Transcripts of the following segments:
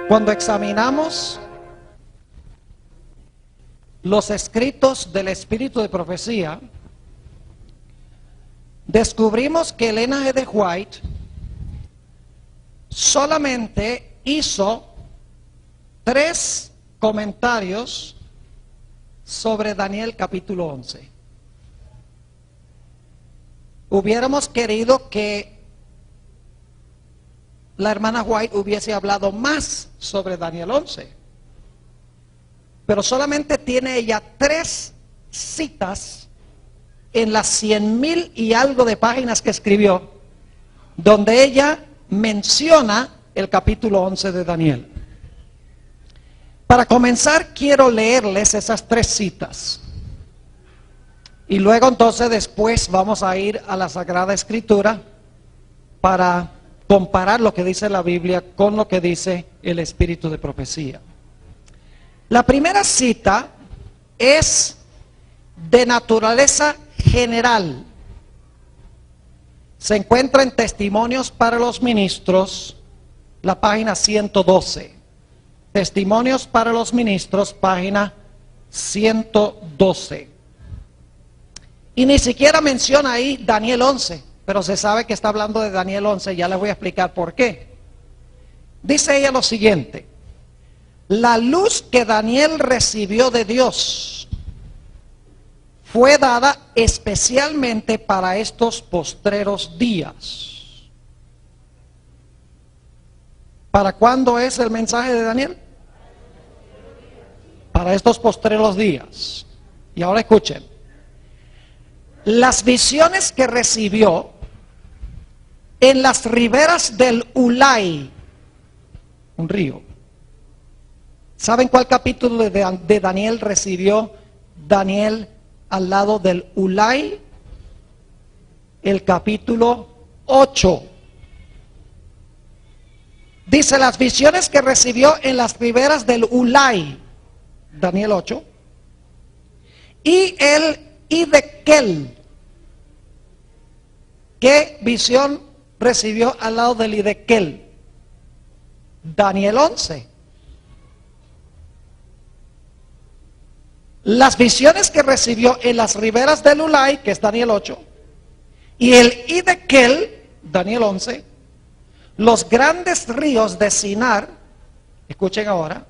Cuando examinamos los escritos del espíritu de profecía, descubrimos que Elena G. de White solamente hizo 3 comentarios sobre Daniel capítulo 11. Hubiéramos querido que la hermana White hubiese hablado más sobre Daniel 11, pero solamente tiene ella 3 citas en las 100,000 y algo de páginas que escribió, donde ella menciona el capítulo 11 de Daniel. Para comenzar, quiero leerles esas 3 citas. Y luego entonces después vamos a ir a la Sagrada Escritura para comparar lo que dice la Biblia con lo que dice el espíritu de profecía. La primera cita es de naturaleza general. Se encuentra en Testimonios para los Ministros, la página 112. Testimonios para los Ministros, página 112. Y ni siquiera menciona ahí Daniel 11, pero se sabe que está hablando de Daniel 11, ya les voy a explicar por qué. Dice ella lo siguiente: la luz que Daniel recibió de Dios fue dada especialmente para estos postreros días. ¿Para cuándo es el mensaje de Daniel? Para estos postreros días. Y ahora escuchen. Las visiones que recibió en las riberas del Ulai, un río. ¿Saben cuál capítulo de Daniel recibió Daniel al lado del Ulai? El capítulo 8. Dice: las visiones que recibió en las riberas del Ulai, Daniel 8, y el Hidekel. ¿Qué visión recibió al lado del Hidekel? Daniel 11. Las visiones que recibió en las riberas del Ulai, que es Daniel 8, y el Hidekel, Daniel 11, los grandes ríos de Sinar, escuchen ahora,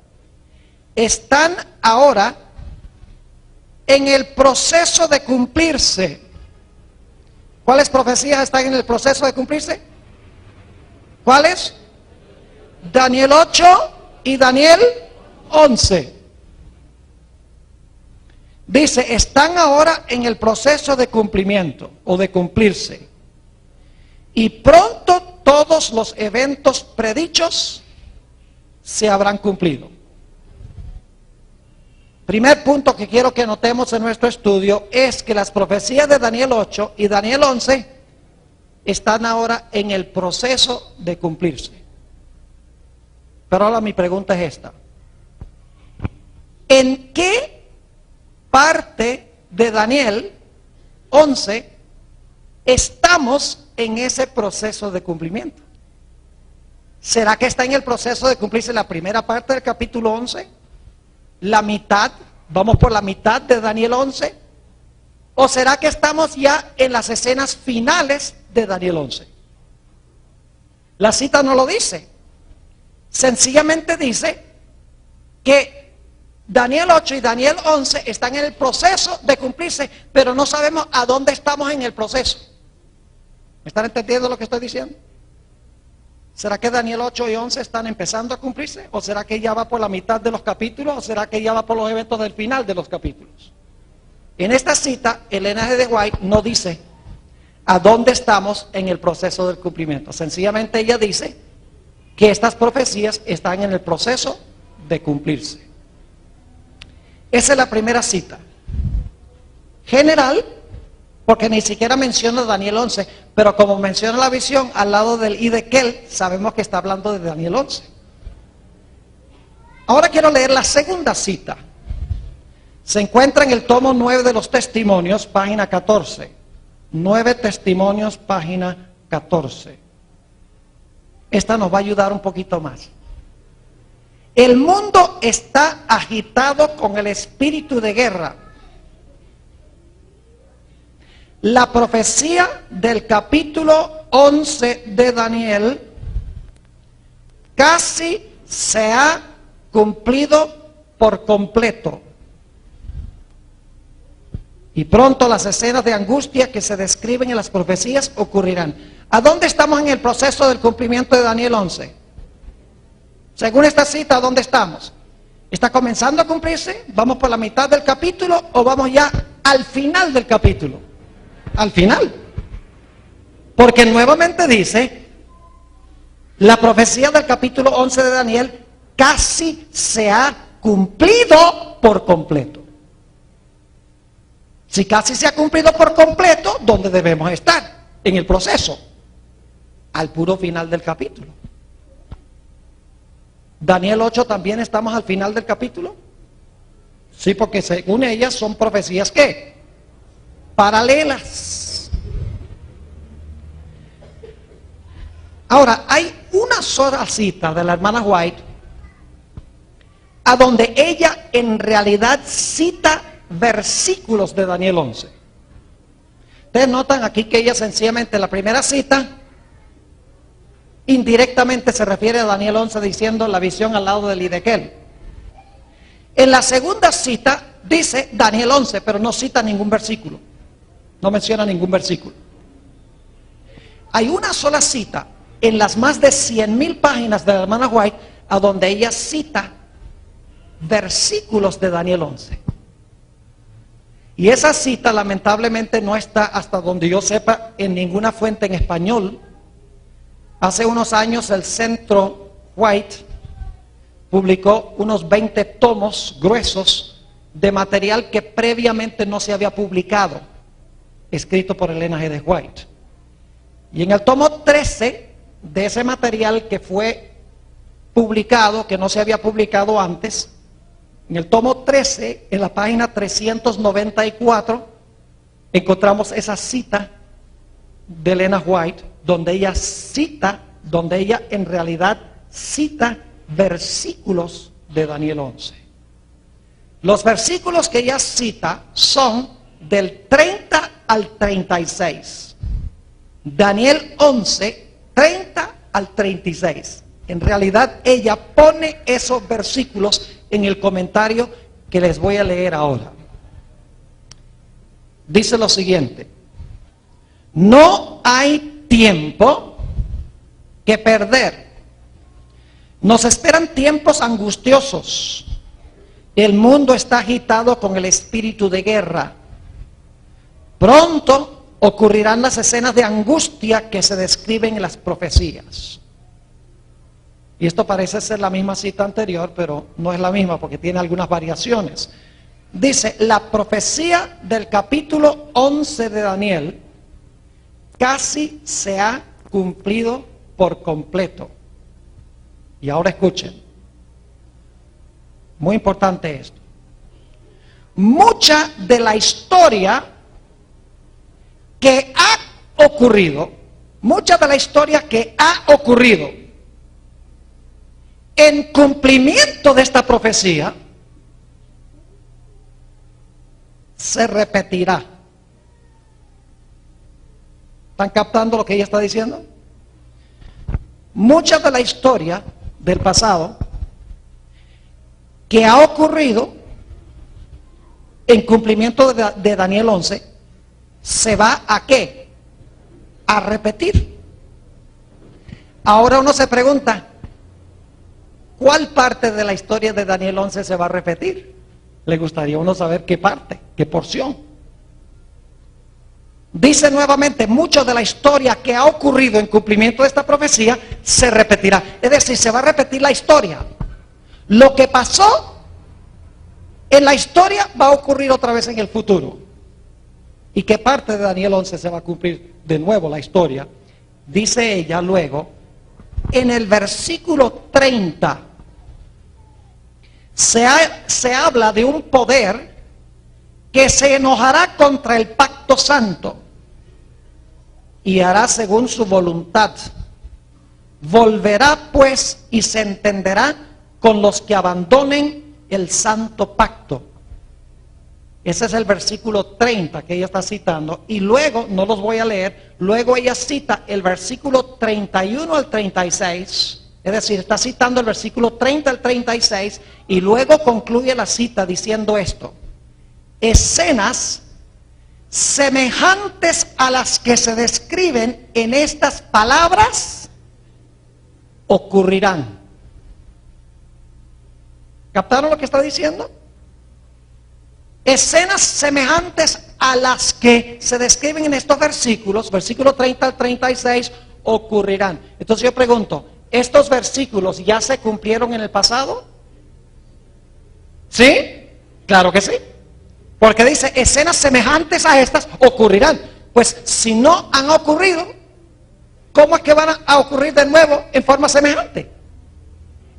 están ahora en el proceso de cumplirse. ¿Cuáles profecías están en el proceso de cumplirse? ¿Cuáles? Daniel 8 y Daniel 11. Dice, están ahora en el proceso de cumplimiento o de cumplirse. Y pronto todos los eventos predichos se habrán cumplido. Primer punto que quiero que notemos en nuestro estudio es que las profecías de Daniel 8 y Daniel 11 están ahora en el proceso de cumplirse. Pero ahora mi pregunta es esta: ¿en qué parte de Daniel 11 estamos en ese proceso de cumplimiento? ¿Será que está en el proceso de cumplirse la primera parte del capítulo 11? ¿La mitad? ¿Vamos por la mitad de Daniel 11? ¿O será que estamos ya en las escenas finales de Daniel 11? La cita no lo dice. Sencillamente dice que Daniel 8 y Daniel 11 están en el proceso de cumplirse, pero no sabemos a dónde estamos en el proceso. ¿Me están entendiendo lo que estoy diciendo? ¿Será que Daniel 8 y 11 están empezando a cumplirse? ¿O será que ya va por la mitad de los capítulos? ¿O será que ya va por los eventos del final de los capítulos? En esta cita, Elena G. de White no dice a dónde estamos en el proceso del cumplimiento. Sencillamente ella dice que estas profecías están en el proceso de cumplirse. Esa es la primera cita. General, porque ni siquiera menciona Daniel 11, pero como menciona la visión al lado del Hidekel, sabemos que está hablando de Daniel 11. Ahora quiero leer la segunda cita. Se encuentra en el tomo 9 de los Testimonios, página 14. 9 Testimonios, página 14. Esta nos va a ayudar un poquito más. El mundo está agitado con el espíritu de guerra. La profecía del capítulo 11 de Daniel casi se ha cumplido por completo. Y pronto las escenas de angustia que se describen en las profecías ocurrirán. ¿A dónde estamos en el proceso del cumplimiento de Daniel 11? Según esta cita, ¿a dónde estamos? ¿Está comenzando a cumplirse? ¿Vamos por la mitad del capítulo o vamos ya al final del capítulo? Al final. Porque nuevamente dice, la profecía del capítulo 11 de Daniel casi se ha cumplido por completo. Si casi se ha cumplido por completo, ¿dónde debemos estar? En el proceso, al puro final del capítulo. Daniel 8 también estamos al final del capítulo. Sí, porque según ellas son profecías ¿qué? Paralelas. Ahora, hay una sola cita de la hermana White a donde ella en realidad cita versículos de Daniel 11. Ustedes notan aquí que ella sencillamente en la primera cita indirectamente se refiere a Daniel 11 diciendo la visión al lado del Hidekel. En la segunda cita dice Daniel 11, pero no cita ningún versículo, no menciona ningún versículo. Hay una sola cita en las más de 100,000 páginas de la hermana White a donde ella cita versículos de Daniel 11. Y esa cita lamentablemente no está, hasta donde yo sepa, en ninguna fuente en español. Hace unos años el Centro White publicó unos 20 tomos gruesos de material que previamente no se había publicado, escrito por Elena G. de White. Y en el tomo 13 de ese material que fue publicado, que no se había publicado antes, en el tomo 13, en la página 394, encontramos esa cita de Elena White, donde ella en realidad cita versículos de Daniel 11. Los versículos que ella cita son del 30 al 36. Daniel 11, 30 al 36. En realidad ella pone esos versículos en el comentario que les voy a leer ahora. Dice lo siguiente: no hay tiempo que perder. Nos esperan tiempos angustiosos. El mundo está agitado con el espíritu de guerra. Pronto ocurrirán las escenas de angustia que se describen en las profecías. Y esto parece ser la misma cita anterior, pero no es la misma porque tiene algunas variaciones. Dice, la profecía del capítulo 11 de Daniel casi se ha cumplido por completo. Y ahora escuchen, muy importante esto. Mucha de la historia que ha ocurrido, en cumplimiento de esta profecía, se repetirá. ¿Están captando lo que ella está diciendo? Mucha de la historia del pasado que ha ocurrido en cumplimiento de Daniel 11, se va a ¿qué? A repetir. Ahora uno se pregunta, ¿cuál parte de la historia de Daniel 11 se va a repetir? Le gustaría a uno saber qué parte, qué porción. Dice nuevamente, mucho de la historia que ha ocurrido en cumplimiento de esta profecía se repetirá. Es decir, se va a repetir la historia. Lo que pasó en la historia va a ocurrir otra vez en el futuro. ¿Y qué parte de Daniel 11 se va a cumplir de nuevo la historia? Dice ella luego, en el versículo 30, se habla de un poder que se enojará contra el pacto santo y hará según su voluntad. Volverá pues y se entenderá con los que abandonen el santo pacto. Ese es el versículo 30 que ella está citando. Y luego, no los voy a leer, luego ella cita el versículo 31 al 36. Es decir, está citando el versículo 30 al 36 y luego concluye la cita diciendo esto: escenas semejantes a las que se describen en estas palabras ocurrirán. ¿Captaron lo que está diciendo? Escenas semejantes a las que se describen en estos versículos, versículo 30 al 36, ocurrirán. Entonces yo pregunto, ¿estos versículos ya se cumplieron en el pasado? ¿Sí? Claro que sí. Porque dice, escenas semejantes a estas ocurrirán. Pues si no han ocurrido, ¿cómo es que van a ocurrir de nuevo en forma semejante?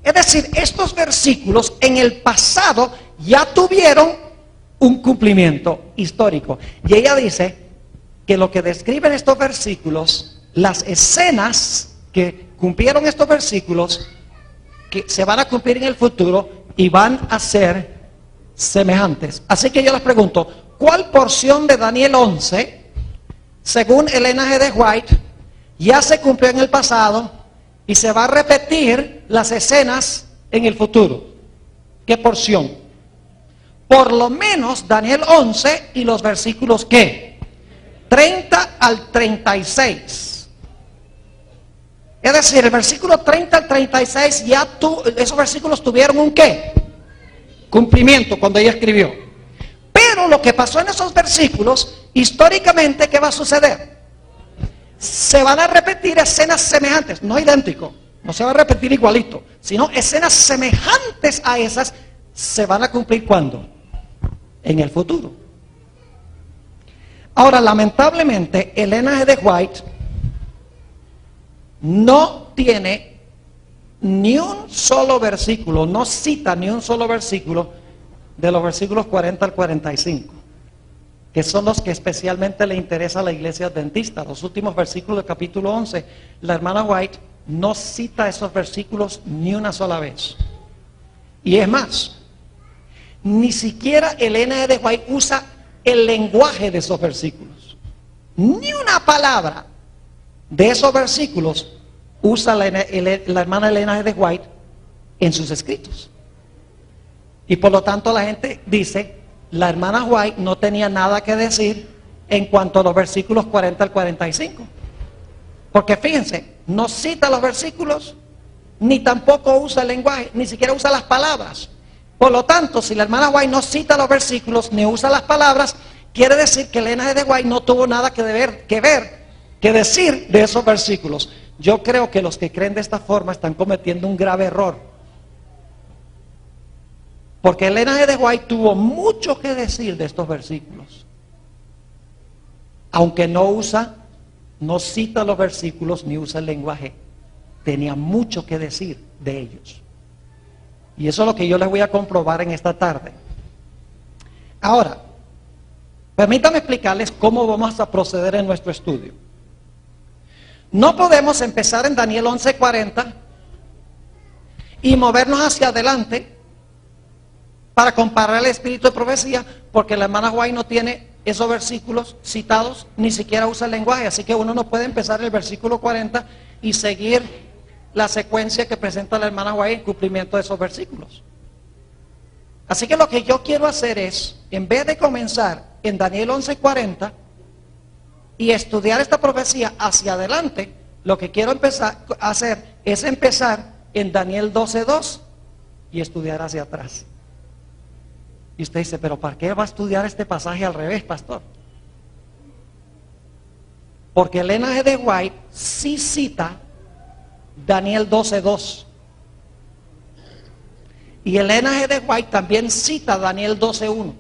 Es decir, estos versículos en el pasado ya tuvieron un cumplimiento histórico. Y ella dice que lo que describen estos versículos, las escenas que cumplieron estos versículos, que se van a cumplir en el futuro y van a ser semejantes. Así que yo les pregunto, ¿cuál porción de Daniel 11, según Elena G. de White, ya se cumplió en el pasado y se va a repetir las escenas en el futuro? ¿Qué porción? Por lo menos Daniel 11 y los versículos ¿qué? 30 al 36. Es decir, el versículo 30 al 36 esos versículos tuvieron un ¿qué? Cumplimiento cuando ella escribió. Pero lo que pasó en esos versículos, históricamente, ¿qué va a suceder? Se van a repetir escenas semejantes, no idéntico, no se va a repetir igualito, sino escenas semejantes a esas se van a cumplir ¿cuándo? En el futuro. Ahora, lamentablemente, Elena G. de White no tiene ni un solo versículo, no cita ni un solo versículo de los versículos 40 al 45, que son los que especialmente le interesa a la iglesia adventista. Los últimos versículos del capítulo 11, la hermana White no cita esos versículos ni una sola vez. Y es más, ni siquiera Elena de White usa el lenguaje de esos versículos. Ni una palabra de esos versículos usa la hermana Elena de White en sus escritos. Y por lo tanto la gente dice, la hermana White no tenía nada que decir en cuanto a los versículos 40 al 45. Porque fíjense, no cita los versículos, ni tampoco usa el lenguaje, ni siquiera usa las palabras. Por lo tanto, si la hermana White no cita los versículos, ni usa las palabras, quiere decir que Elena de White no tuvo nada que decir de esos versículos. Yo creo que los que creen de esta forma están cometiendo un grave error. Porque Elena G. de White tuvo mucho que decir de estos versículos. Aunque no cita los versículos ni usa el lenguaje, tenía mucho que decir de ellos. Y eso es lo que yo les voy a comprobar en esta tarde. Ahora, permítanme explicarles cómo vamos a proceder en nuestro estudio. No podemos empezar en Daniel 11:40 y movernos hacia adelante para comparar el espíritu de profecía, porque la hermana White no tiene esos versículos citados, ni siquiera usa el lenguaje, así que uno no puede empezar el versículo 40 y seguir la secuencia que presenta la hermana White en cumplimiento de esos versículos. Así que lo que yo quiero hacer es, en vez de comenzar en Daniel 11:40 y estudiar esta profecía hacia adelante, lo que quiero hacer es empezar en Daniel 12:2 y estudiar hacia atrás. Y usted dice, pero ¿para qué va a estudiar este pasaje al revés, pastor? Porque Elena G. de White sí cita Daniel 12:2. Y Elena G. de White también cita Daniel 12:1.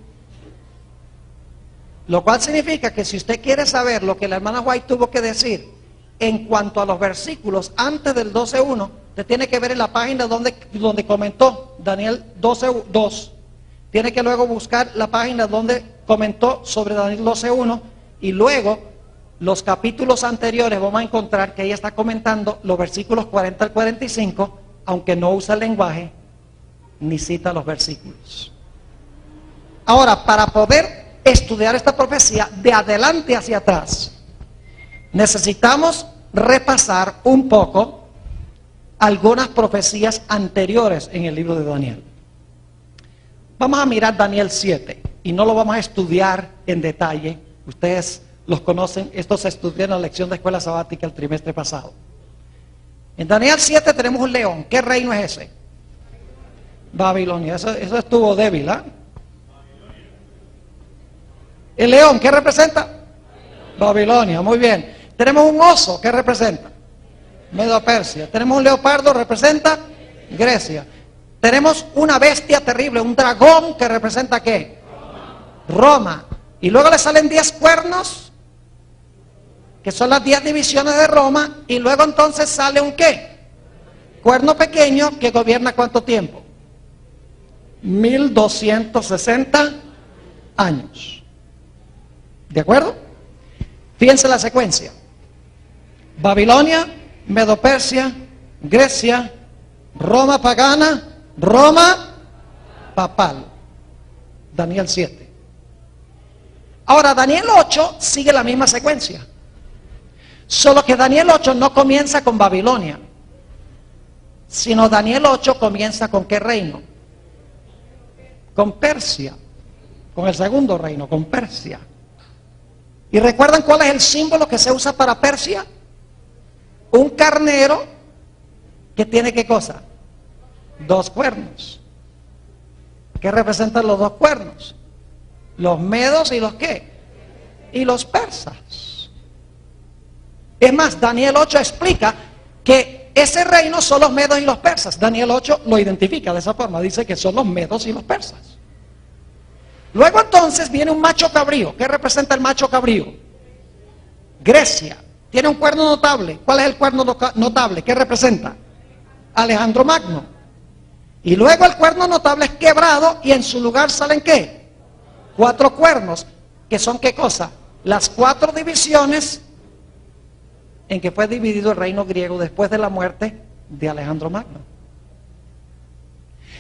Lo cual significa que si usted quiere saber lo que la hermana White tuvo que decir en cuanto a los versículos antes del 12:1, usted tiene que ver en la página donde comentó Daniel 12:2. Tiene que luego buscar la página donde comentó sobre Daniel 12:1 y luego los capítulos anteriores vamos a encontrar que ella está comentando los versículos 40 al 45, aunque no usa el lenguaje ni cita los versículos. Ahora, para poder estudiar esta profecía de adelante hacia atrás, necesitamos repasar un poco algunas profecías anteriores en el libro de Daniel. Vamos a mirar Daniel 7 y no lo vamos a estudiar en detalle. Ustedes los conocen, estos se estudiaron en la lección de escuela sabática el trimestre pasado. En Daniel 7 tenemos un león. ¿Qué reino es ese? Babilonia. Eso estuvo débil, ¿ah? El león, ¿qué representa? Babilonia, muy bien. Tenemos un oso, ¿qué representa? Medo-Persia. Tenemos un leopardo, representa Grecia. Tenemos una bestia terrible, un dragón, que representa ¿qué? Roma. Y luego le salen 10 cuernos, que son las 10 divisiones de Roma, y luego entonces sale un ¿qué? Cuerno pequeño, que gobierna ¿cuánto tiempo? 1260 años. ¿De acuerdo? Fíjense la secuencia. Babilonia, Medo-Persia, Grecia, Roma pagana, Roma papal. Daniel 7. Ahora, Daniel 8 sigue la misma secuencia. Solo que Daniel 8 no comienza con Babilonia, sino Daniel 8 comienza con ¿qué reino? Con Persia. Con el segundo reino, con Persia. ¿Y recuerdan cuál es el símbolo que se usa para Persia? Un carnero que tiene ¿qué cosa? 2 cuernos. ¿Qué representan los 2 cuernos? Los medos y los ¿qué? Y los persas. Es más, Daniel 8 explica que ese reino son los medos y los persas. Daniel 8 lo identifica de esa forma, dice que son los medos y los persas. Luego entonces viene un macho cabrío. ¿Qué representa el macho cabrío? Grecia. Tiene un cuerno notable. ¿Cuál es el cuerno notable? ¿Qué representa? Alejandro Magno. Y luego el cuerno notable es quebrado y en su lugar salen ¿qué? 4 cuernos. ¿Que son qué cosa? Las 4 divisiones en que fue dividido el reino griego después de la muerte de Alejandro Magno.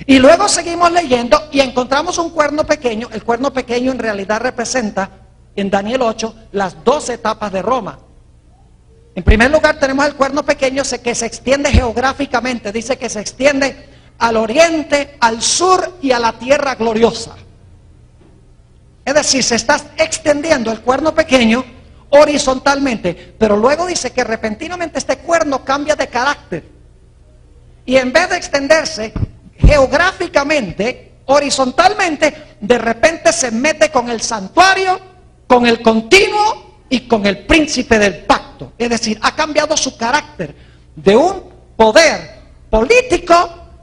Y luego seguimos leyendo y encontramos un cuerno pequeño. El cuerno pequeño en realidad representa, en Daniel 8, las 2 etapas de Roma. En primer lugar tenemos el cuerno pequeño que se extiende geográficamente. Dice que se extiende al oriente, al sur y a la tierra gloriosa. Es decir, se está extendiendo el cuerno pequeño horizontalmente. Pero luego dice que repentinamente este cuerno cambia de carácter. Y en vez de extenderse geográficamente, horizontalmente, de repente se mete con el santuario, con el continuo y con el príncipe del pacto. Es decir, ha cambiado su carácter de un poder político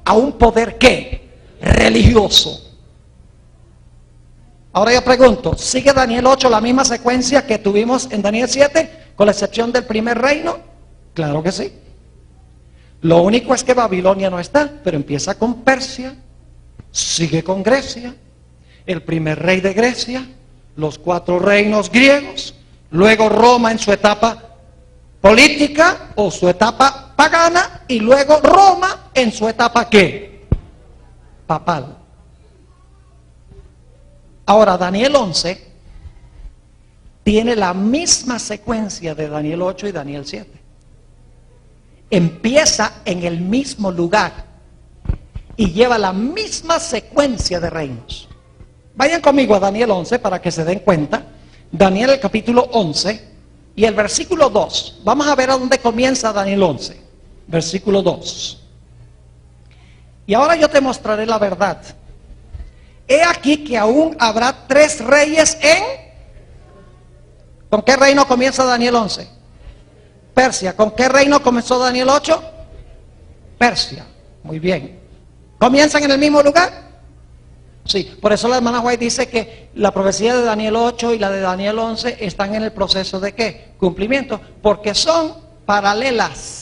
a un poder ¿qué? Religioso. Ahora yo pregunto, ¿sigue Daniel 8 la misma secuencia que tuvimos en Daniel 7, con la excepción del primer reino? Claro que sí. Lo único es que Babilonia no está, pero empieza con Persia, sigue con Grecia, el primer rey de Grecia, los 4 reinos griegos, luego Roma en su etapa política o su etapa pagana, y luego Roma en su etapa ¿qué? Papal. Ahora, Daniel 11 tiene la misma secuencia de Daniel 8 y Daniel 7. Empieza en el mismo lugar y lleva la misma secuencia de reinos. Vayan conmigo a Daniel 11 para que se den cuenta. Daniel el capítulo 11 y el versículo 2. Vamos a ver a dónde comienza Daniel 11. Versículo 2. Y ahora yo te mostraré la verdad. He aquí que aún habrá 3 reyes en... ¿Con qué reino comienza Daniel 11? Persia. ¿Con qué reino comenzó Daniel 8? Persia. Muy bien. ¿Comienzan en el mismo lugar? Sí. Por eso la hermana White dice que la profecía de Daniel 8 y la de Daniel 11 están en el proceso de ¿qué? Cumplimiento. Porque son paralelas.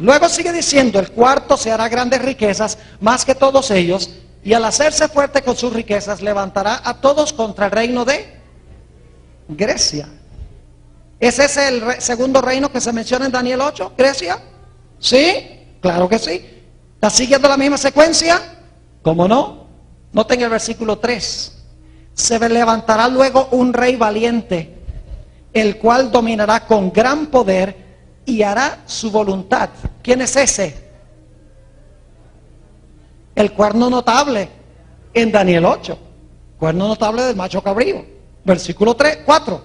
Luego sigue diciendo, el cuarto se hará grandes riquezas, más que todos ellos, y al hacerse fuerte con sus riquezas, levantará a todos contra el reino de Grecia. ¿Ese es el segundo reino que se menciona en Daniel 8? ¿Grecia? ¿Sí? Claro que sí. ¿Está siguiendo la misma secuencia? ¿Cómo no? Noten el versículo 3. Se levantará luego un rey valiente, el cual dominará con gran poder y hará su voluntad. ¿Quién es ese? El cuerno notable en Daniel 8. Cuerno notable del macho cabrío. Versículo 4.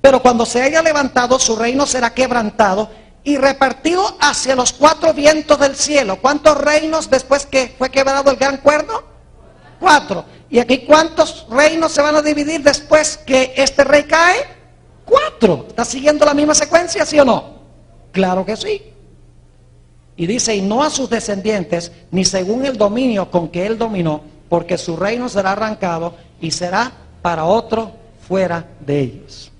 Pero cuando se haya levantado, su reino será quebrantado y repartido hacia los 4 vientos del cielo. ¿Cuántos reinos después que fue quebrado el gran cuerno? 4. ¿Y aquí cuántos reinos se van a dividir después que este rey cae? 4. ¿Está siguiendo la misma secuencia, sí o no? Claro que sí. Y dice, y no a sus descendientes, ni según el dominio con que él dominó, porque su reino será arrancado y será para otro fuera de ellos.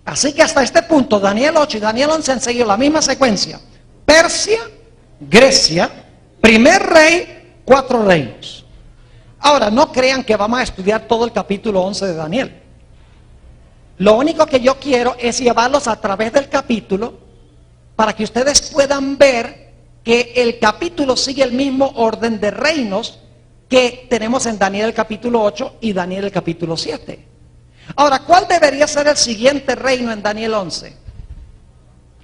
Así que hasta este punto, Daniel 8 y Daniel 11 han seguido la misma secuencia. Persia, Grecia, primer rey, 4 reinos. Ahora, no crean que vamos a estudiar todo el capítulo 11 de Daniel. Lo único que yo quiero es llevarlos a través del capítulo para que ustedes puedan ver que el capítulo sigue el mismo orden de reinos que tenemos en Daniel el capítulo 8 y Daniel el capítulo 7. Ahora, ¿cuál debería ser el siguiente reino en Daniel 11?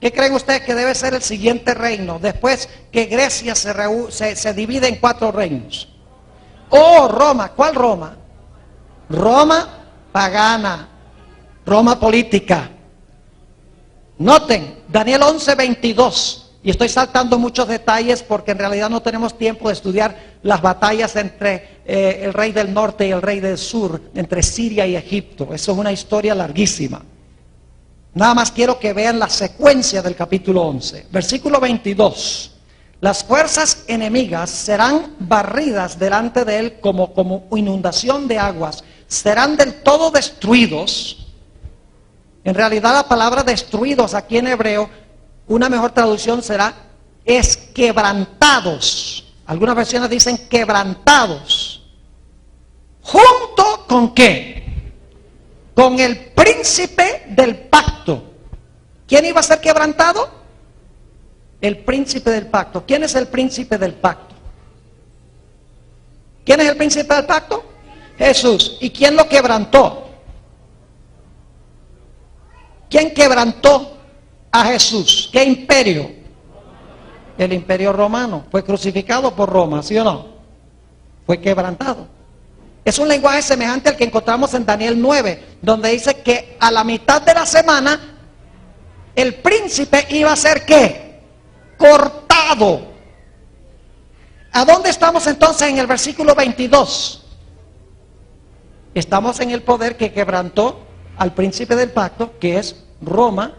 ¿Qué creen ustedes que debe ser el siguiente reino después que Grecia se divide en 4 reinos? Oh, Roma. ¿Cuál Roma? Roma pagana, Roma política. Noten, Daniel 11:22. Y estoy saltando muchos detalles porque en realidad no tenemos tiempo de estudiar las batallas entre el rey del norte y el rey del sur, entre Siria y Egipto. Eso es una historia larguísima. Nada más quiero que vean la secuencia del capítulo 11. Versículo 22. Las fuerzas enemigas serán barridas delante de él como inundación de aguas. Serán del todo destruidos. En realidad la palabra destruidos aquí en hebreo, una mejor traducción será es quebrantados. Algunas versiones dicen quebrantados. ¿Junto con qué? Con el príncipe del pacto. ¿Quién iba a ser quebrantado? El príncipe del pacto. ¿Quién es el príncipe del pacto? ¿Quién es el príncipe del pacto? Jesús. ¿Y quién lo quebrantó? ¿Quién quebrantó a Jesús? ¿Qué imperio? El imperio romano. Fue crucificado por Roma, ¿sí o no? Fue quebrantado. Es un lenguaje semejante al que encontramos en Daniel 9, donde dice que a la mitad de la semana el príncipe iba a ser ¿qué? Cortado. ¿A dónde estamos entonces en el versículo 22? Estamos en el poder que quebrantó al príncipe del pacto, que es Roma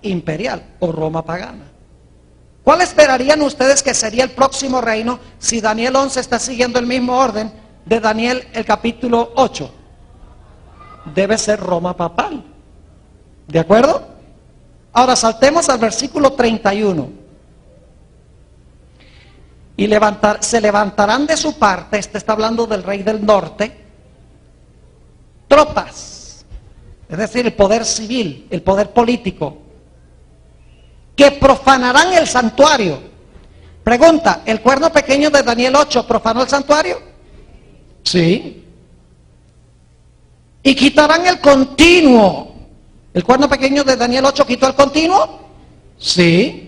imperial o Roma pagana. ¿Cuál esperarían ustedes que sería el próximo reino si Daniel 11 está siguiendo el mismo orden de Daniel el capítulo 8? Debe ser Roma papal. ¿De acuerdo? Ahora saltemos al versículo 31. Y se levantarán de su parte, este está hablando del rey del norte, tropas, es decir, el poder civil, el poder político, que profanarán el santuario. Pregunta, ¿el cuerno pequeño de Daniel 8 profanó el santuario? Sí. Y quitarán el continuo. ¿El cuerno pequeño de Daniel 8 quitó el continuo? Sí.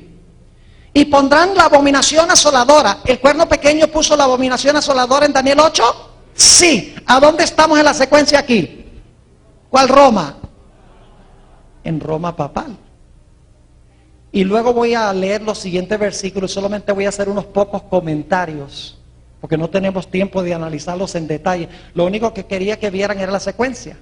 Y pondrán la abominación asoladora. ¿El cuerno pequeño puso la abominación asoladora en Daniel 8? Sí. ¿A dónde estamos en la secuencia aquí? ¿Cuál Roma? En Roma papal. Y luego voy a leer los siguientes versículos, solamente voy a hacer unos pocos comentarios, porque no tenemos tiempo de analizarlos en detalle. Lo único que quería que vieran era la secuencia.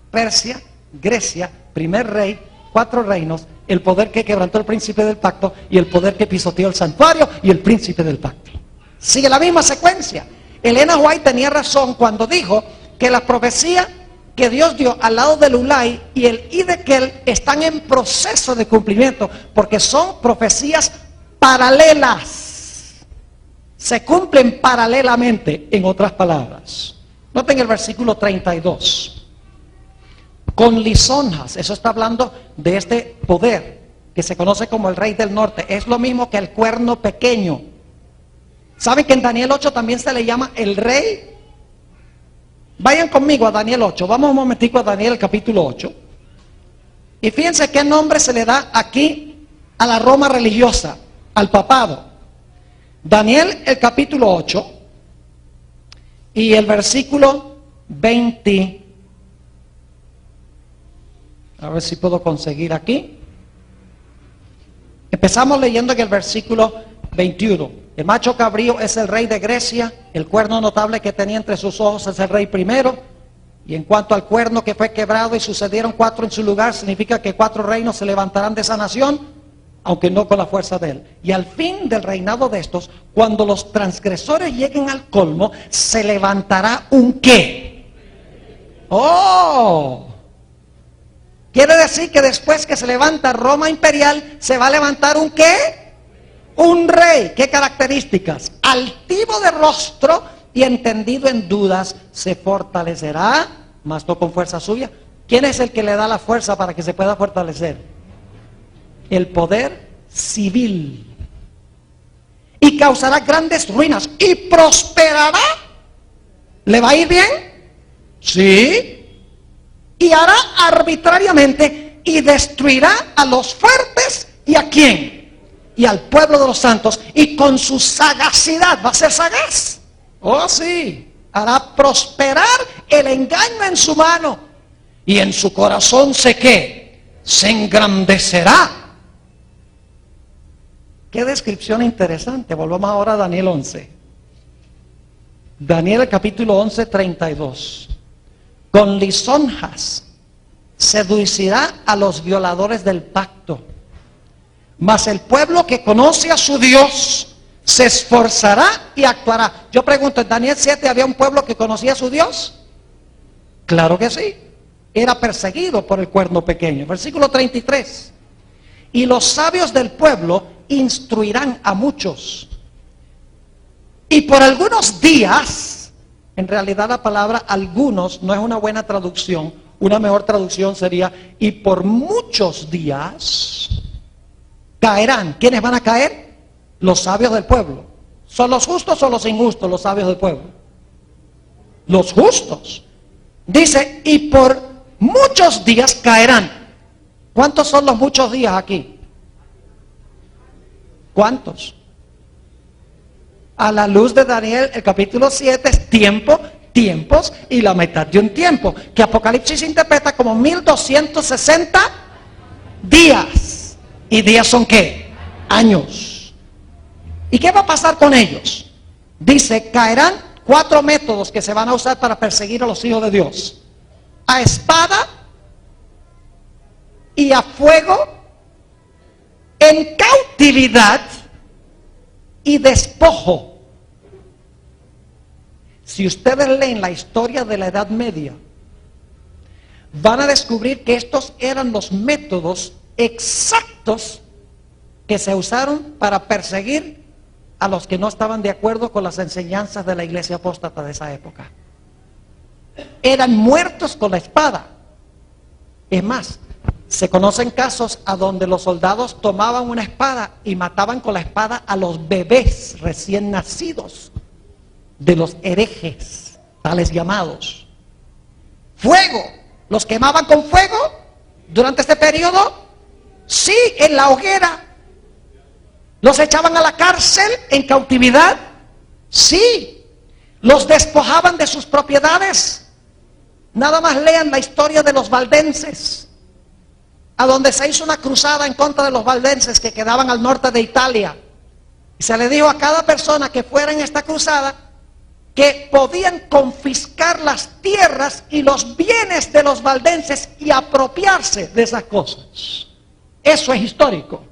Persia, Grecia, primer rey, 4 reinos, el poder que quebrantó el príncipe del pacto y el poder que pisoteó el santuario y el príncipe del pacto. Sigue la misma secuencia. Elena White tenía razón cuando dijo que la profecía que Dios dio al lado del Ulai y el Hidekel están en proceso de cumplimiento, porque son profecías paralelas. Se cumplen paralelamente, en otras palabras. Noten el versículo 32. Con lisonjas, eso está hablando de este poder que se conoce como el rey del norte. Es lo mismo que el cuerno pequeño. ¿Saben que en Daniel 8 también se le llama el rey? Vayan conmigo a Daniel 8. Vamos un momentico a Daniel el capítulo 8. Y fíjense qué nombre se le da aquí a la Roma religiosa, al papado. Daniel el capítulo 8 y el versículo 20. A ver si puedo conseguir aquí. Empezamos leyendo en el versículo 21. El macho cabrío es el rey de Grecia, el cuerno notable que tenía entre sus ojos es el rey primero, y en cuanto al cuerno que fue quebrado y sucedieron 4 en su lugar, significa que 4 reinos se levantarán de esa nación, aunque no con la fuerza de él. Y al fin del reinado de estos, cuando los transgresores lleguen al colmo, se levantará un ¿qué? ¡Oh! Quiere decir que después que se levanta Roma imperial, se va a levantar un ¿qué? Un rey. ¿Qué características? Altivo de rostro y entendido en dudas, se fortalecerá, mas no con fuerza suya. ¿Quién es el que le da la fuerza para que se pueda fortalecer? El poder civil. Y causará grandes ruinas y prosperará. ¿Le va a ir bien? Sí. Y hará arbitrariamente y destruirá a los fuertes. ¿Y a quién? Y al pueblo de los santos, y con su sagacidad, va a ser sagaz. Oh sí, hará prosperar el engaño en su mano, y en su corazón se engrandecerá. Qué descripción interesante. Volvamos ahora a Daniel 11. Daniel capítulo 11, 32. Con lisonjas seducirá a los violadores del pacto. Mas el pueblo que conoce a su Dios se esforzará y actuará. Yo pregunto, ¿en Daniel 7 había un pueblo que conocía a su Dios? Claro que sí. Era perseguido por el cuerno pequeño. Versículo 33. Y los sabios del pueblo instruirán a muchos. Y por algunos días, en realidad la palabra algunos no es una buena traducción. Una mejor traducción sería, y por muchos días caerán. ¿Quiénes van a caer? Los sabios del pueblo. ¿Son los justos o los injustos los sabios del pueblo? Los justos. Dice, y por muchos días caerán. ¿Cuántos son los muchos días aquí? ¿Cuántos? A la luz de Daniel, el capítulo 7 es tiempo, tiempos y la mitad de un tiempo, que Apocalipsis interpreta como 1260 días. ¿Y días son qué? Años. ¿Y qué va a pasar con ellos? Dice, caerán 4 métodos que se van a usar para perseguir a los hijos de Dios: a espada y a fuego, en cautividad y despojo. Si ustedes leen la historia de la Edad Media, van a descubrir que estos eran los métodos exactos que se usaron para perseguir a los que no estaban de acuerdo con las enseñanzas de la iglesia apóstata de esa época. Eran muertos con la espada. Es más, se conocen casos a donde los soldados tomaban una espada y mataban con la espada a los bebés recién nacidos de los herejes, tales llamados. Fuego, los quemaban con fuego durante este periodo. Sí, en la hoguera. ¿Los echaban a la cárcel en cautividad? Sí. ¿Los despojaban de sus propiedades? Nada más lean la historia de los valdenses, a donde se hizo una cruzada en contra de los valdenses que quedaban al norte de Italia. Y se le dijo a cada persona que fuera en esta cruzada que podían confiscar las tierras y los bienes de los valdenses y apropiarse de esas cosas. Eso es histórico.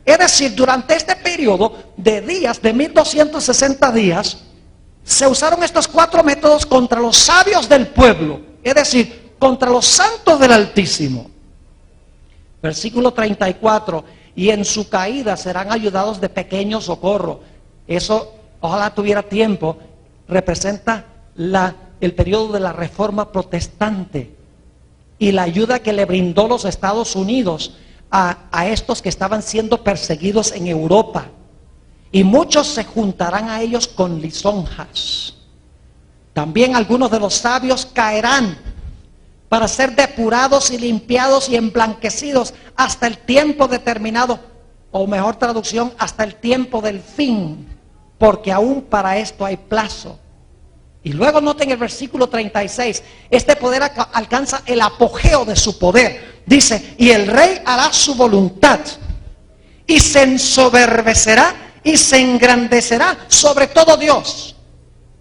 Es decir, durante este periodo de días, de 1260 días, se usaron estos 4 métodos contra los sabios del pueblo, es decir, contra los santos del Altísimo. Versículo 34, y en su caída serán ayudados de pequeño socorro. Eso, ojalá tuviera tiempo, representa el periodo de la Reforma Protestante y la ayuda que le brindó los Estados Unidos a estos que estaban siendo perseguidos en Europa. y muchos se juntarán a ellos con lisonjas. También algunos de los sabios caerán para ser depurados y limpiados y emblanquecidos hasta el tiempo determinado, o mejor traducción, hasta el tiempo del fin, porque aún para esto hay plazo. Y luego noten el versículo 36, este poder alcanza el apogeo de su poder. Dice, y el rey hará su voluntad, y se ensoberbecerá y se engrandecerá sobre todo Dios.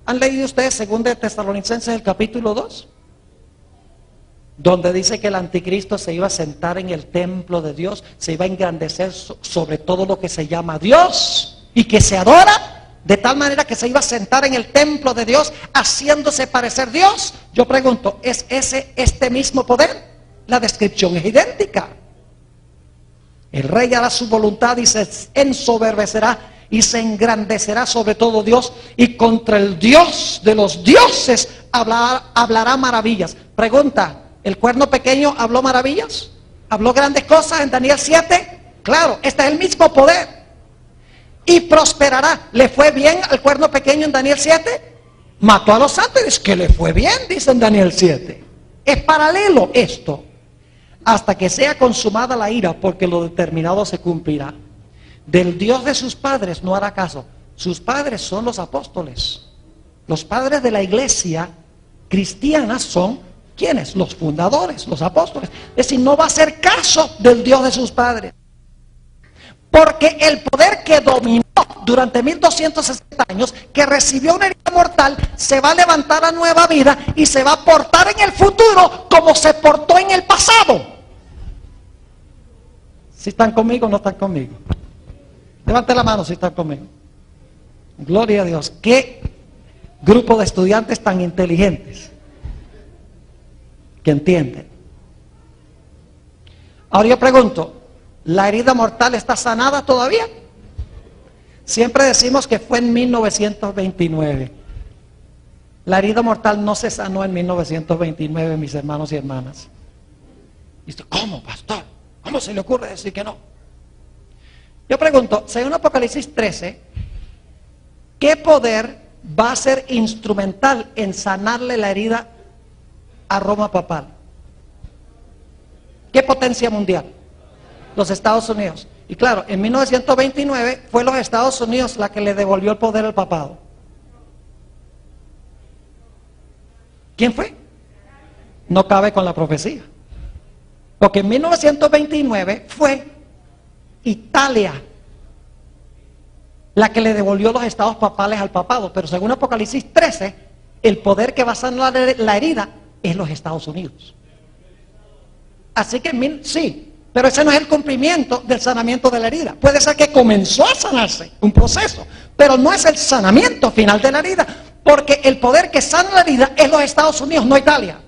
¿Han leído ustedes 2 de Tesalonicenses el capítulo 2? Donde dice que el anticristo se iba a sentar en el templo de Dios, se iba a engrandecer sobre todo lo que se llama Dios y que se adora, de tal manera que se iba a sentar en el templo de Dios haciéndose parecer Dios. Yo pregunto, ¿es este mismo poder? La descripción es idéntica. El rey hará su voluntad y se ensoberbecerá y se engrandecerá sobre todo Dios, y contra el Dios de los dioses hablará maravillas. Pregunta, ¿el cuerno pequeño habló maravillas? ¿Habló grandes cosas en Daniel 7? Claro, este es el mismo poder. Y prosperará. ¿Le fue bien al cuerno pequeño en Daniel 7? Mató a los sátiros, que le fue bien, dice en Daniel 7. Es paralelo esto. Hasta que sea consumada la ira, porque lo determinado se cumplirá. Del Dios de sus padres no hará caso. Sus padres son los apóstoles. Los padres de la iglesia cristiana son, ¿quiénes? Los fundadores, los apóstoles. Es decir, no va a hacer caso del Dios de sus padres. Porque el poder que dominó durante 1260 años, que recibió una herida mortal, se va a levantar a nueva vida y se va a portar en el futuro como se portó en el pasado. ¿Si están conmigo o no están conmigo? Levanten la mano si están conmigo. Gloria a Dios. Qué grupo de estudiantes tan inteligentes que entienden. Ahora yo pregunto, ¿la herida mortal está sanada todavía? Siempre decimos que fue en 1929. La herida mortal no se sanó en 1929, mis hermanos y hermanas. Dice, ¿cómo, pastor? ¿Cómo se le ocurre decir que no? Yo pregunto, según Apocalipsis 13, ¿qué poder va a ser instrumental en sanarle la herida a Roma papal? ¿Qué potencia mundial? Los Estados Unidos. Y claro, en 1929 fue los Estados Unidos la que le devolvió el poder al papado. ¿Quién fue? No cabe con la profecía. Porque en 1929 fue Italia la que le devolvió los estados papales al papado. Pero según Apocalipsis 13, el poder que va a sanar la herida es los Estados Unidos. Así que sí. Pero ese no es el cumplimiento del sanamiento de la herida. Puede ser que comenzó a sanarse, un proceso, pero no es el sanamiento final de la herida, porque el poder que sana la herida es los Estados Unidos, no Italia.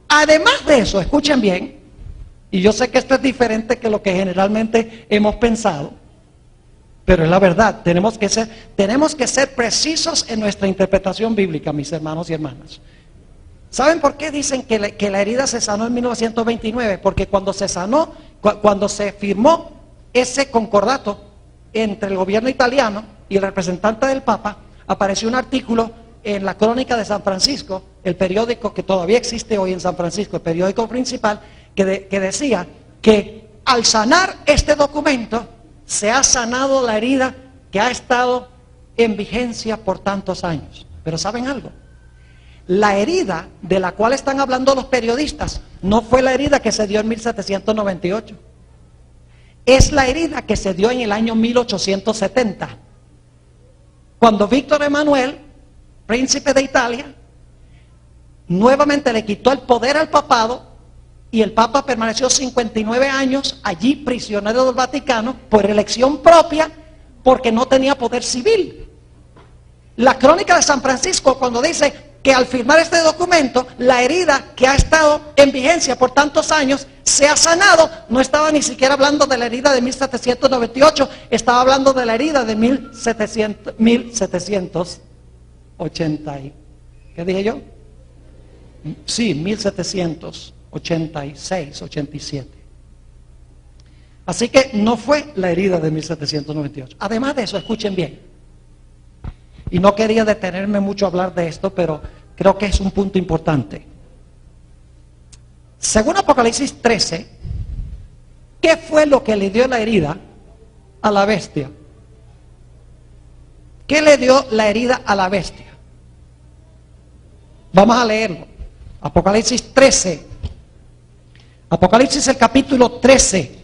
Además de eso, escuchen bien, y yo sé que esto es diferente que lo que generalmente hemos pensado, pero es la verdad. Tenemos que ser precisos en nuestra interpretación bíblica, mis hermanos y hermanas. ¿Saben por qué dicen que la herida se sanó en 1929? Porque cuando se sanó, cuando se firmó ese concordato entre el gobierno italiano y el representante del Papa, apareció un artículo en la Crónica de San Francisco, el periódico que todavía existe hoy en San Francisco, el periódico principal, que decía que al sanar este documento se ha sanado la herida que ha estado en vigencia por tantos años. Pero ¿saben algo? La herida de la cual están hablando los periodistas no fue la herida que se dio en 1798. Es la herida que se dio en el año 1870. Cuando Víctor Emanuel, príncipe de Italia, nuevamente le quitó el poder al papado y el papa permaneció 59 años allí prisionero del Vaticano por elección propia porque no tenía poder civil. La Crónica de San Francisco, cuando dice que al firmar este documento, la herida que ha estado en vigencia por tantos años se ha sanado, no estaba ni siquiera hablando de la herida de 1798, estaba hablando de la herida de 1780. ¿Qué dije yo? Sí, 1786, 87. Así que no fue la herida de 1798. Además de eso, escuchen bien. Y no quería detenerme mucho a hablar de esto, pero creo que es un punto importante. Según Apocalipsis 13, ¿qué fue lo que le dio la herida a la bestia? ¿Qué le dio la herida a la bestia? Vamos a leerlo. Apocalipsis 13. Apocalipsis el capítulo 13.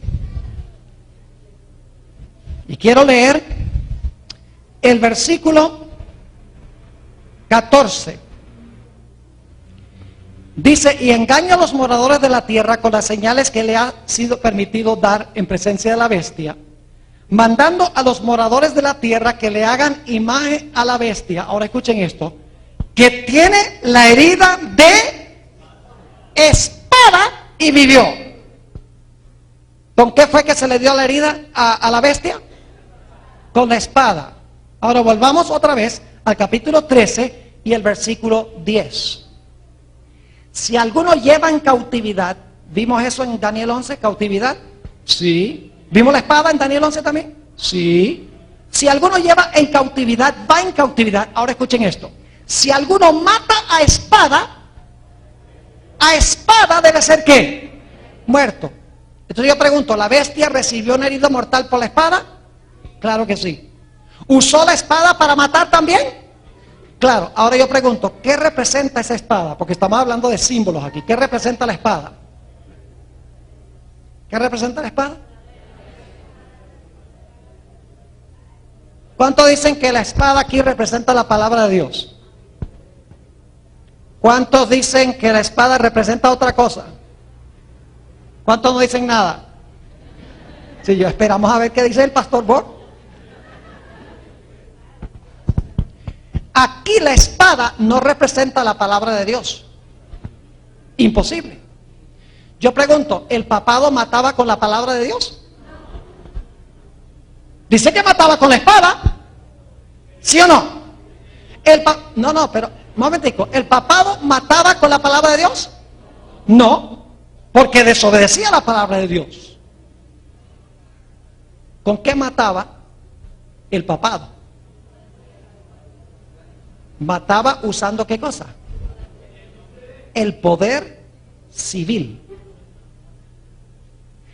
Y quiero leer el versículo 14. Dice, y engaña a los moradores de la tierra con las señales que le ha sido permitido dar en presencia de la bestia, mandando a los moradores de la tierra que le hagan imagen a la bestia. Ahora escuchen esto, que tiene la herida de espada y vivió. ¿Con qué fue que se le dio la herida a la bestia? Con la espada. Ahora volvamos otra vez al capítulo 13 y el versículo 10. Si alguno lleva en cautividad, ¿vimos eso en Daniel 11, cautividad? Sí. ¿Vimos la espada en Daniel 11 también? Sí. Si alguno lleva en cautividad, va en cautividad. Ahora escuchen esto. Si alguno mata a espada debe ser ¿qué? Muerto. Entonces yo pregunto, ¿la bestia recibió una herida mortal por la espada? Claro que sí. ¿Usó la espada para matar también? Claro. Ahora yo pregunto, ¿qué representa esa espada? Porque estamos hablando de símbolos aquí. ¿Qué representa la espada? ¿Qué representa la espada? ¿Cuántos dicen que la espada aquí representa la palabra de Dios? ¿Cuántos dicen que la espada representa otra cosa? ¿Cuántos no dicen nada? Si yo esperamos a ver qué dice el pastor Borg. Aquí la espada no representa la palabra de Dios. Imposible. Yo pregunto, ¿el papado mataba con la palabra de Dios? Dice que mataba con la espada. ¿Sí o no? No, pero, un momentico. ¿El papado mataba con la palabra de Dios? No, porque desobedecía la palabra de Dios. ¿Con qué mataba el papado? Mataba usando ¿qué cosa? El poder civil.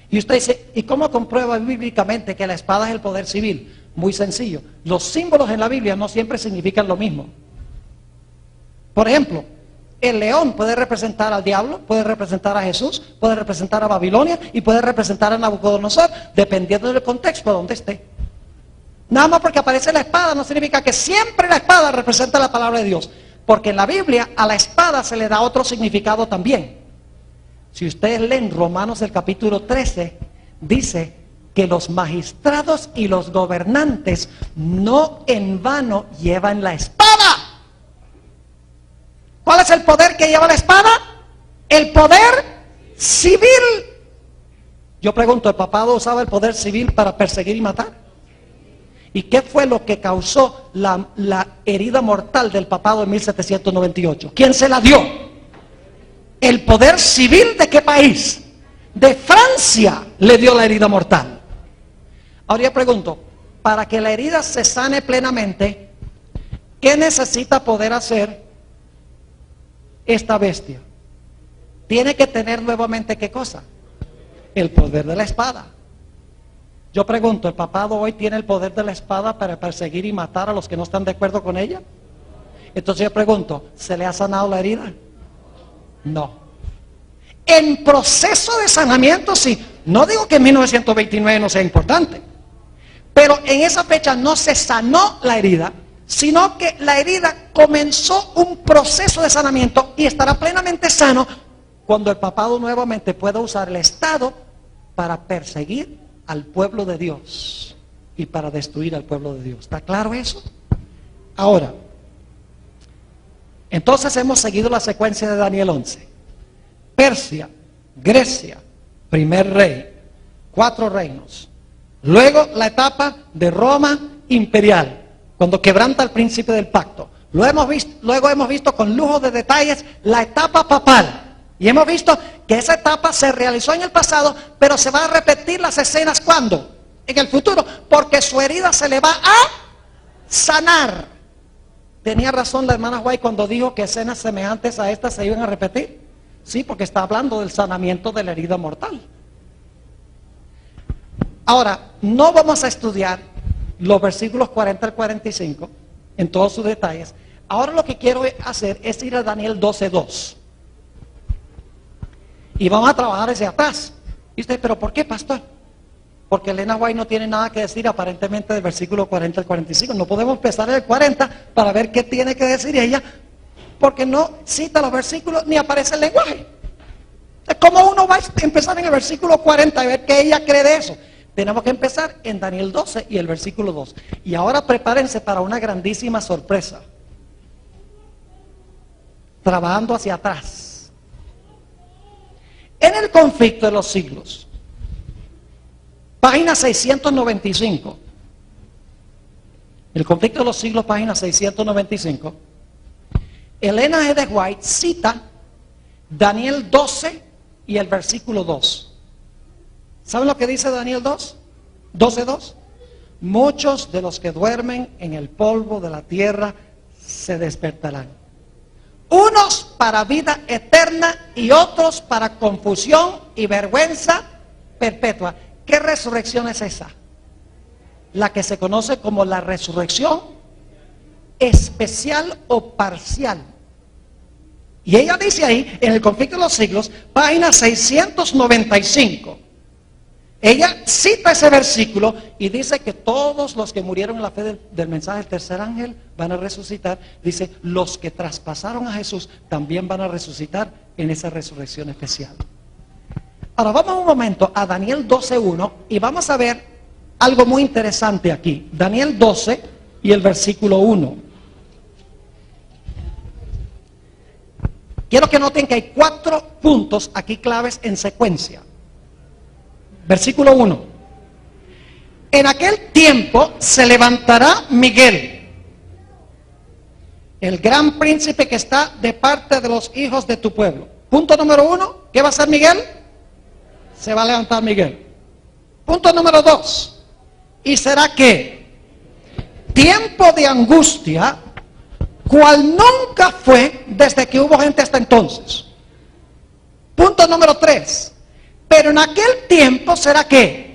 Y usted dice, ¿y cómo comprueba bíblicamente que la espada es el poder civil? Muy sencillo. Los símbolos en la Biblia no siempre significan lo mismo. Por ejemplo, el león puede representar al diablo, puede representar a Jesús, puede representar a Babilonia y puede representar a Nabucodonosor, dependiendo del contexto donde esté. Nada más porque aparece la espada no significa que siempre la espada representa la palabra de Dios. Porque en la Biblia a la espada se le da otro significado también. Si ustedes leen Romanos el capítulo 13, dice que los magistrados y los gobernantes no en vano llevan la espada. ¿Cuál es el poder que lleva la espada? El poder civil. Yo pregunto, ¿el papado usaba el poder civil para perseguir y matar? ¿Y qué fue lo que causó la herida mortal del papado en 1798? ¿Quién se la dio? ¿El poder civil de qué país? De Francia le dio la herida mortal. Ahora yo pregunto, para que la herida se sane plenamente, ¿qué necesita poder hacer esta bestia? Tiene que tener nuevamente ¿qué cosa? El poder de la espada. Yo pregunto, ¿el papado hoy tiene el poder de la espada para perseguir y matar a los que no están de acuerdo con ella? Entonces yo pregunto, ¿se le ha sanado la herida? No. En proceso de sanamiento sí. No digo que en 1929 no sea importante, pero en esa fecha no se sanó la herida, sino que la herida comenzó un proceso de sanamiento y estará plenamente sano cuando el papado nuevamente pueda usar el Estado para perseguir al pueblo de Dios y para destruir al pueblo de Dios. ¿Está claro eso? Ahora, entonces hemos seguido la secuencia de Daniel 11. Persia, Grecia, primer rey, 4 reinos. Luego la etapa de Roma imperial, cuando quebranta el príncipe del pacto. Luego hemos visto con lujo de detalles la etapa papal, Y hemos visto que esa etapa se realizó en el pasado, pero se va a repetir las escenas ¿cuándo? En el futuro, porque su herida se le va a sanar. Tenía razón la hermana White cuando dijo que escenas semejantes a estas se iban a repetir. Sí, porque está hablando del sanamiento de la herida mortal. Ahora, no vamos a estudiar los versículos 40 al 45 en todos sus detalles. Ahora lo que quiero hacer es ir a Daniel 12:2. Y vamos a trabajar hacia atrás. Y usted, ¿pero por qué, pastor? Porque Elena White no tiene nada que decir aparentemente del versículo 40 al 45. No podemos empezar en el 40 para ver qué tiene que decir ella, porque no cita los versículos ni aparece el lenguaje. ¿Cómo uno va a empezar en el versículo 40 y ver qué ella cree de eso? Tenemos que empezar en Daniel 12 y el versículo 2. Y ahora prepárense para una grandísima sorpresa. Trabajando hacia atrás. En el conflicto de los siglos, página 695. El conflicto de los siglos, página 695. Elena G. de White cita Daniel 12 y el versículo 2. ¿Saben lo que dice Daniel 2? 12:2. Muchos de los que duermen en el polvo de la tierra se despertarán. Unos para vida eterna y otros para confusión y vergüenza perpetua. ¿Qué resurrección es esa? La que se conoce como la resurrección especial o parcial. Y ella dice ahí, en el conflicto de los siglos, página 695. Ella cita ese versículo y dice que todos los que murieron en la fe del mensaje del tercer ángel van a resucitar. Dice, los que traspasaron a Jesús también van a resucitar en esa resurrección especial. Ahora vamos un momento a Daniel 12:1 y vamos a ver algo muy interesante aquí. Daniel 12 y el versículo 1. Quiero que noten que hay 4 puntos aquí claves en secuencia. Versículo 1. En aquel tiempo se levantará Miguel, el gran príncipe que está de parte de los hijos de tu pueblo. Punto número 1, ¿qué va a hacer Miguel? Se va a levantar Miguel. Punto número 2, y será que tiempo de angustia, cual nunca fue desde que hubo gente hasta entonces. Punto número 3, pero en aquel tiempo será que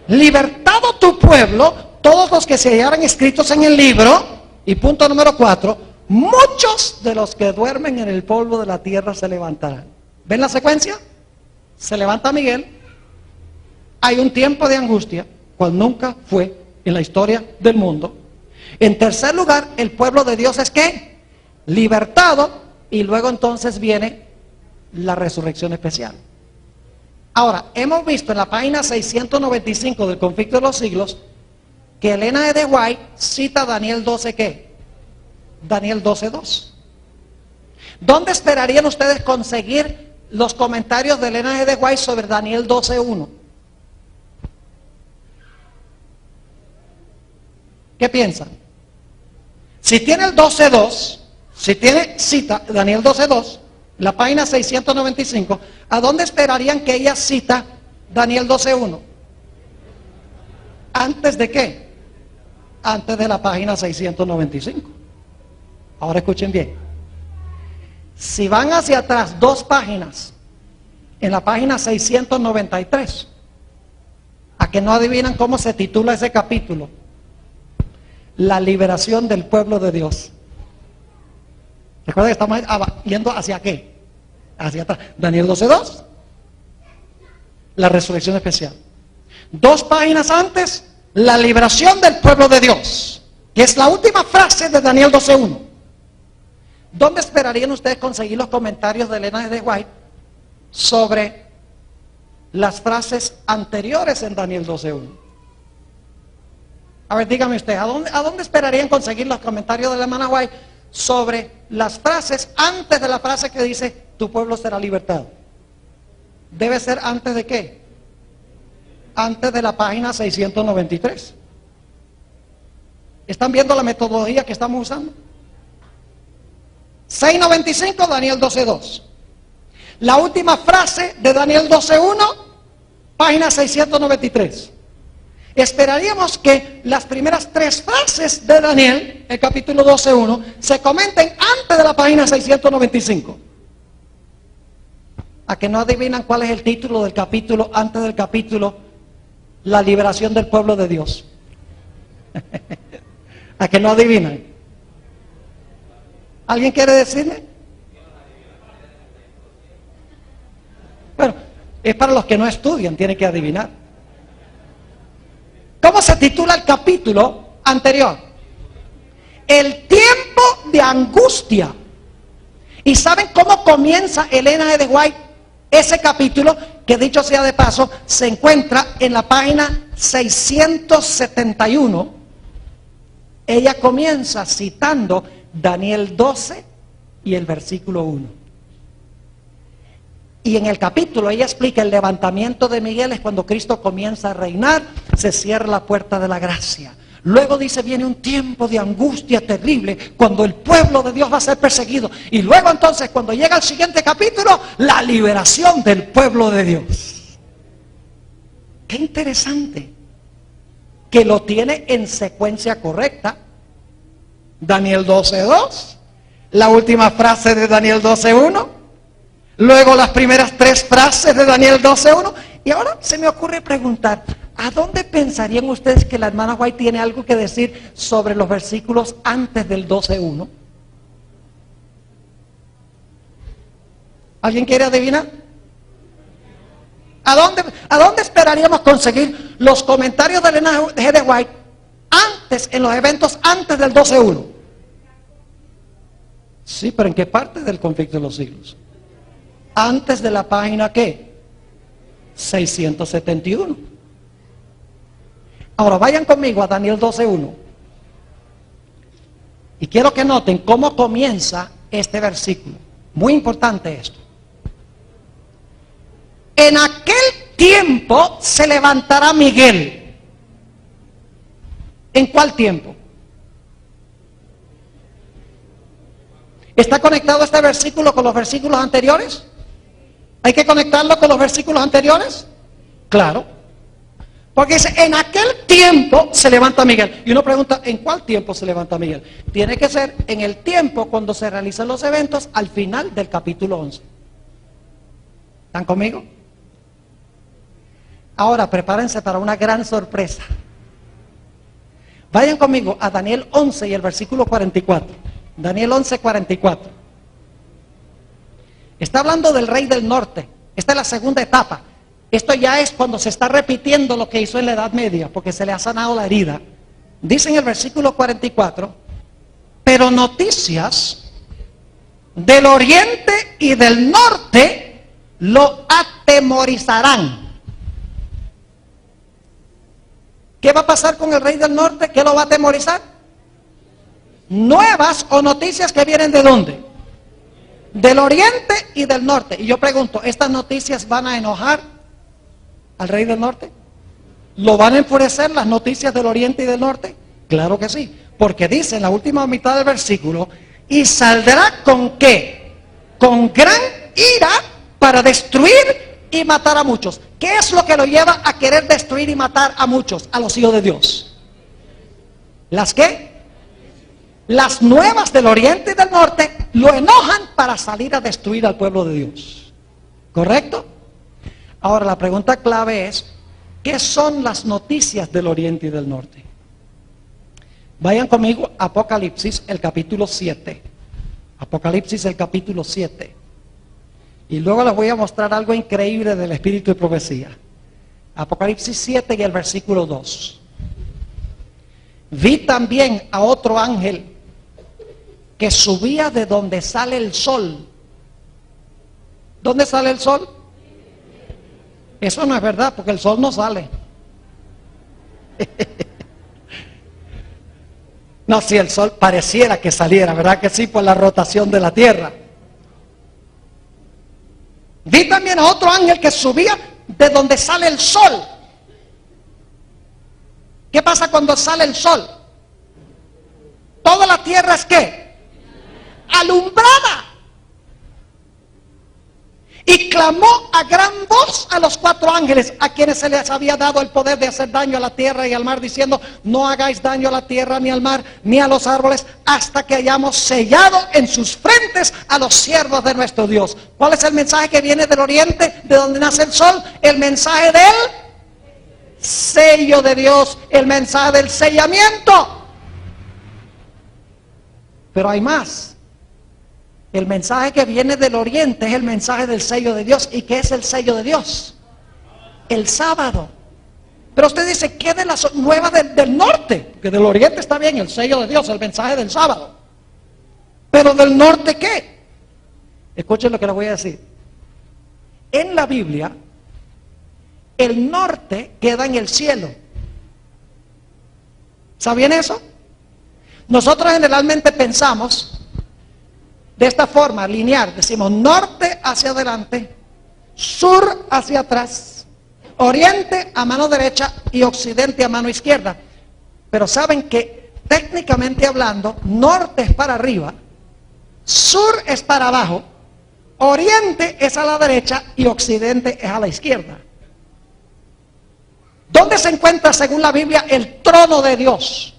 libertado tu pueblo, todos los que se hallaran escritos en el libro. Y punto número 4, muchos de los que duermen en el polvo de la tierra se levantarán. ¿Ven la secuencia? Se levanta Miguel, hay un tiempo de angustia, cual nunca fue en la historia del mundo. En tercer lugar, el pueblo de Dios es ¿qué? Libertado, y luego entonces viene la resurrección especial. Ahora, hemos visto en la página 695 del conflicto de los siglos que Elena de White cita Daniel 12 ¿qué? Daniel 12:2. ¿Dónde esperarían ustedes conseguir los comentarios de Elena de White sobre Daniel 12:1? ¿Qué piensan? Si tiene el 12:2, si tiene cita Daniel 12:2, la página 695, ¿a dónde esperarían que ella cita Daniel 12:1? ¿Antes de qué? Antes de la página 695. Ahora escuchen bien. Si van hacia atrás 2 páginas, en la página 693, ¿a que no adivinan cómo se titula ese capítulo? La liberación del pueblo de Dios. Recuerden que estamos yendo hacia qué? Hacia atrás. Daniel 12:2. La resurrección especial. 2 páginas antes, la liberación del pueblo de Dios, que es la última frase de Daniel 12:1. ¿Dónde esperarían ustedes conseguir los comentarios de Elena de White sobre las frases anteriores en Daniel 12:1? A ver, dígame usted, ¿a dónde esperarían conseguir los comentarios de la hermana White sobre las frases antes de la frase que dice tu pueblo será libertado? Debe ser antes de qué? Antes de la página 693. ¿Están viendo la metodología que estamos usando? 695, Daniel 12:2. La última frase de Daniel 12:1, página 693. Esperaríamos que las primeras 3 frases de Daniel, el capítulo 12:1, se comenten antes de la página 695. ¿A que no adivinan cuál es el título del capítulo antes del capítulo? La liberación del pueblo de Dios. ¿A que no adivinan? ¿Alguien quiere decirme? Bueno, es para los que no estudian, tienen que adivinar. ¿Cómo se titula el capítulo anterior? El tiempo de angustia. ¿Y saben cómo comienza Elena G. de White ese capítulo? Que dicho sea de paso, se encuentra en la página 671. Ella comienza citando Daniel 12 y el versículo 1. Y en el capítulo ella explica el levantamiento de Miguel es cuando Cristo comienza a reinar, se cierra la puerta de la gracia. Luego dice, viene un tiempo de angustia terrible cuando el pueblo de Dios va a ser perseguido. Y luego entonces cuando llega el siguiente capítulo, la liberación del pueblo de Dios. Qué interesante que lo tiene en secuencia correcta. Daniel 12:2, la última frase de Daniel 12:1, luego las primeras 3 frases de Daniel 12:1. Y ahora se me ocurre preguntar, ¿a dónde pensarían ustedes que la hermana White tiene algo que decir sobre los versículos antes del 12:1? ¿Alguien quiere adivinar? ¿A dónde esperaríamos conseguir los comentarios de Elena G. de White antes, en los eventos antes del 12:1? Sí, pero ¿en qué parte del conflicto de los siglos? Antes de la página, ¿qué? 671. Ahora vayan conmigo a Daniel 12:1. Y quiero que noten cómo comienza este versículo. Muy importante esto. En aquel tiempo se levantará Miguel. ¿En cuál tiempo? ¿Está conectado este versículo con los versículos anteriores? ¿Hay que conectarlo con los versículos anteriores? Claro. Porque dice, en aquel tiempo se levanta Miguel. Y uno pregunta, ¿en cuál tiempo se levanta Miguel? Tiene que ser en el tiempo cuando se realizan los eventos al final del capítulo 11. ¿Están conmigo? Ahora prepárense para una gran sorpresa. Vayan conmigo a Daniel 11 y el versículo 44. Daniel 11, 44. Está hablando del rey del norte. Esta es la segunda etapa. Esto ya es cuando se está repitiendo lo que hizo en la Edad Media, porque se le ha sanado la herida. Dice en el versículo 44, pero noticias del oriente y del norte lo atemorizarán. ¿Qué va a pasar con el rey del norte? ¿Qué lo va a atemorizar? Nuevas o noticias que vienen ¿de dónde? Del oriente y del norte. Y yo pregunto, ¿estas noticias van a enojar al rey del norte? ¿Lo van a enfurecer las noticias del oriente y del norte? Claro que sí, porque dice en la última mitad del versículo, y saldrá ¿con qué? Con gran ira para destruir y matar a muchos. ¿Qué es lo que lo lleva a querer destruir y matar a muchos? A los hijos de Dios. ¿Las qué? Las nuevas del oriente y del norte lo enojan para salir a destruir al pueblo de Dios. ¿Correcto? Ahora la pregunta clave es, ¿qué son las noticias del oriente y del norte? Vayan conmigo a Apocalipsis, el capítulo 7. Apocalipsis, el capítulo 7. Y luego les voy a mostrar algo increíble del espíritu de profecía. Apocalipsis 7 y el versículo 2. Vi también a otro ángel que subía de donde sale el sol. ¿Dónde sale el sol? Eso no es verdad, porque el sol no sale. No, si el sol pareciera que saliera, ¿verdad que sí? Por la rotación de la tierra. Vi también a otro ángel que subía de donde sale el sol. ¿Qué pasa cuando sale el sol? Toda la tierra es ¿qué? Alumbrada. Y clamó a gran voz a los 4 ángeles, a quienes se les había dado el poder de hacer daño a la tierra y al mar, diciendo: no hagáis daño a la tierra, ni al mar, ni a los árboles, hasta que hayamos sellado en sus frentes a los siervos de nuestro Dios. ¿Cuál es el mensaje que viene del oriente, de donde nace el sol? El mensaje del sello de Dios, el mensaje del sellamiento. Pero hay más. El mensaje que viene del oriente es el mensaje del sello de Dios. ¿Y qué es el sello de Dios? El sábado. Pero usted dice, ¿qué de las nuevas del norte? Porque del oriente está bien, el sello de Dios, el mensaje del sábado. Pero del norte, ¿qué? Escuchen lo que les voy a decir. En la Biblia, el norte queda en el cielo. ¿Sabían eso? Nosotros generalmente pensamos de esta forma, lineal. Decimos norte hacia adelante, sur hacia atrás, oriente a mano derecha y occidente a mano izquierda. Pero saben que técnicamente hablando, norte es para arriba, sur es para abajo, oriente es a la derecha y occidente es a la izquierda. ¿Dónde se encuentra, según la Biblia, el trono de Dios?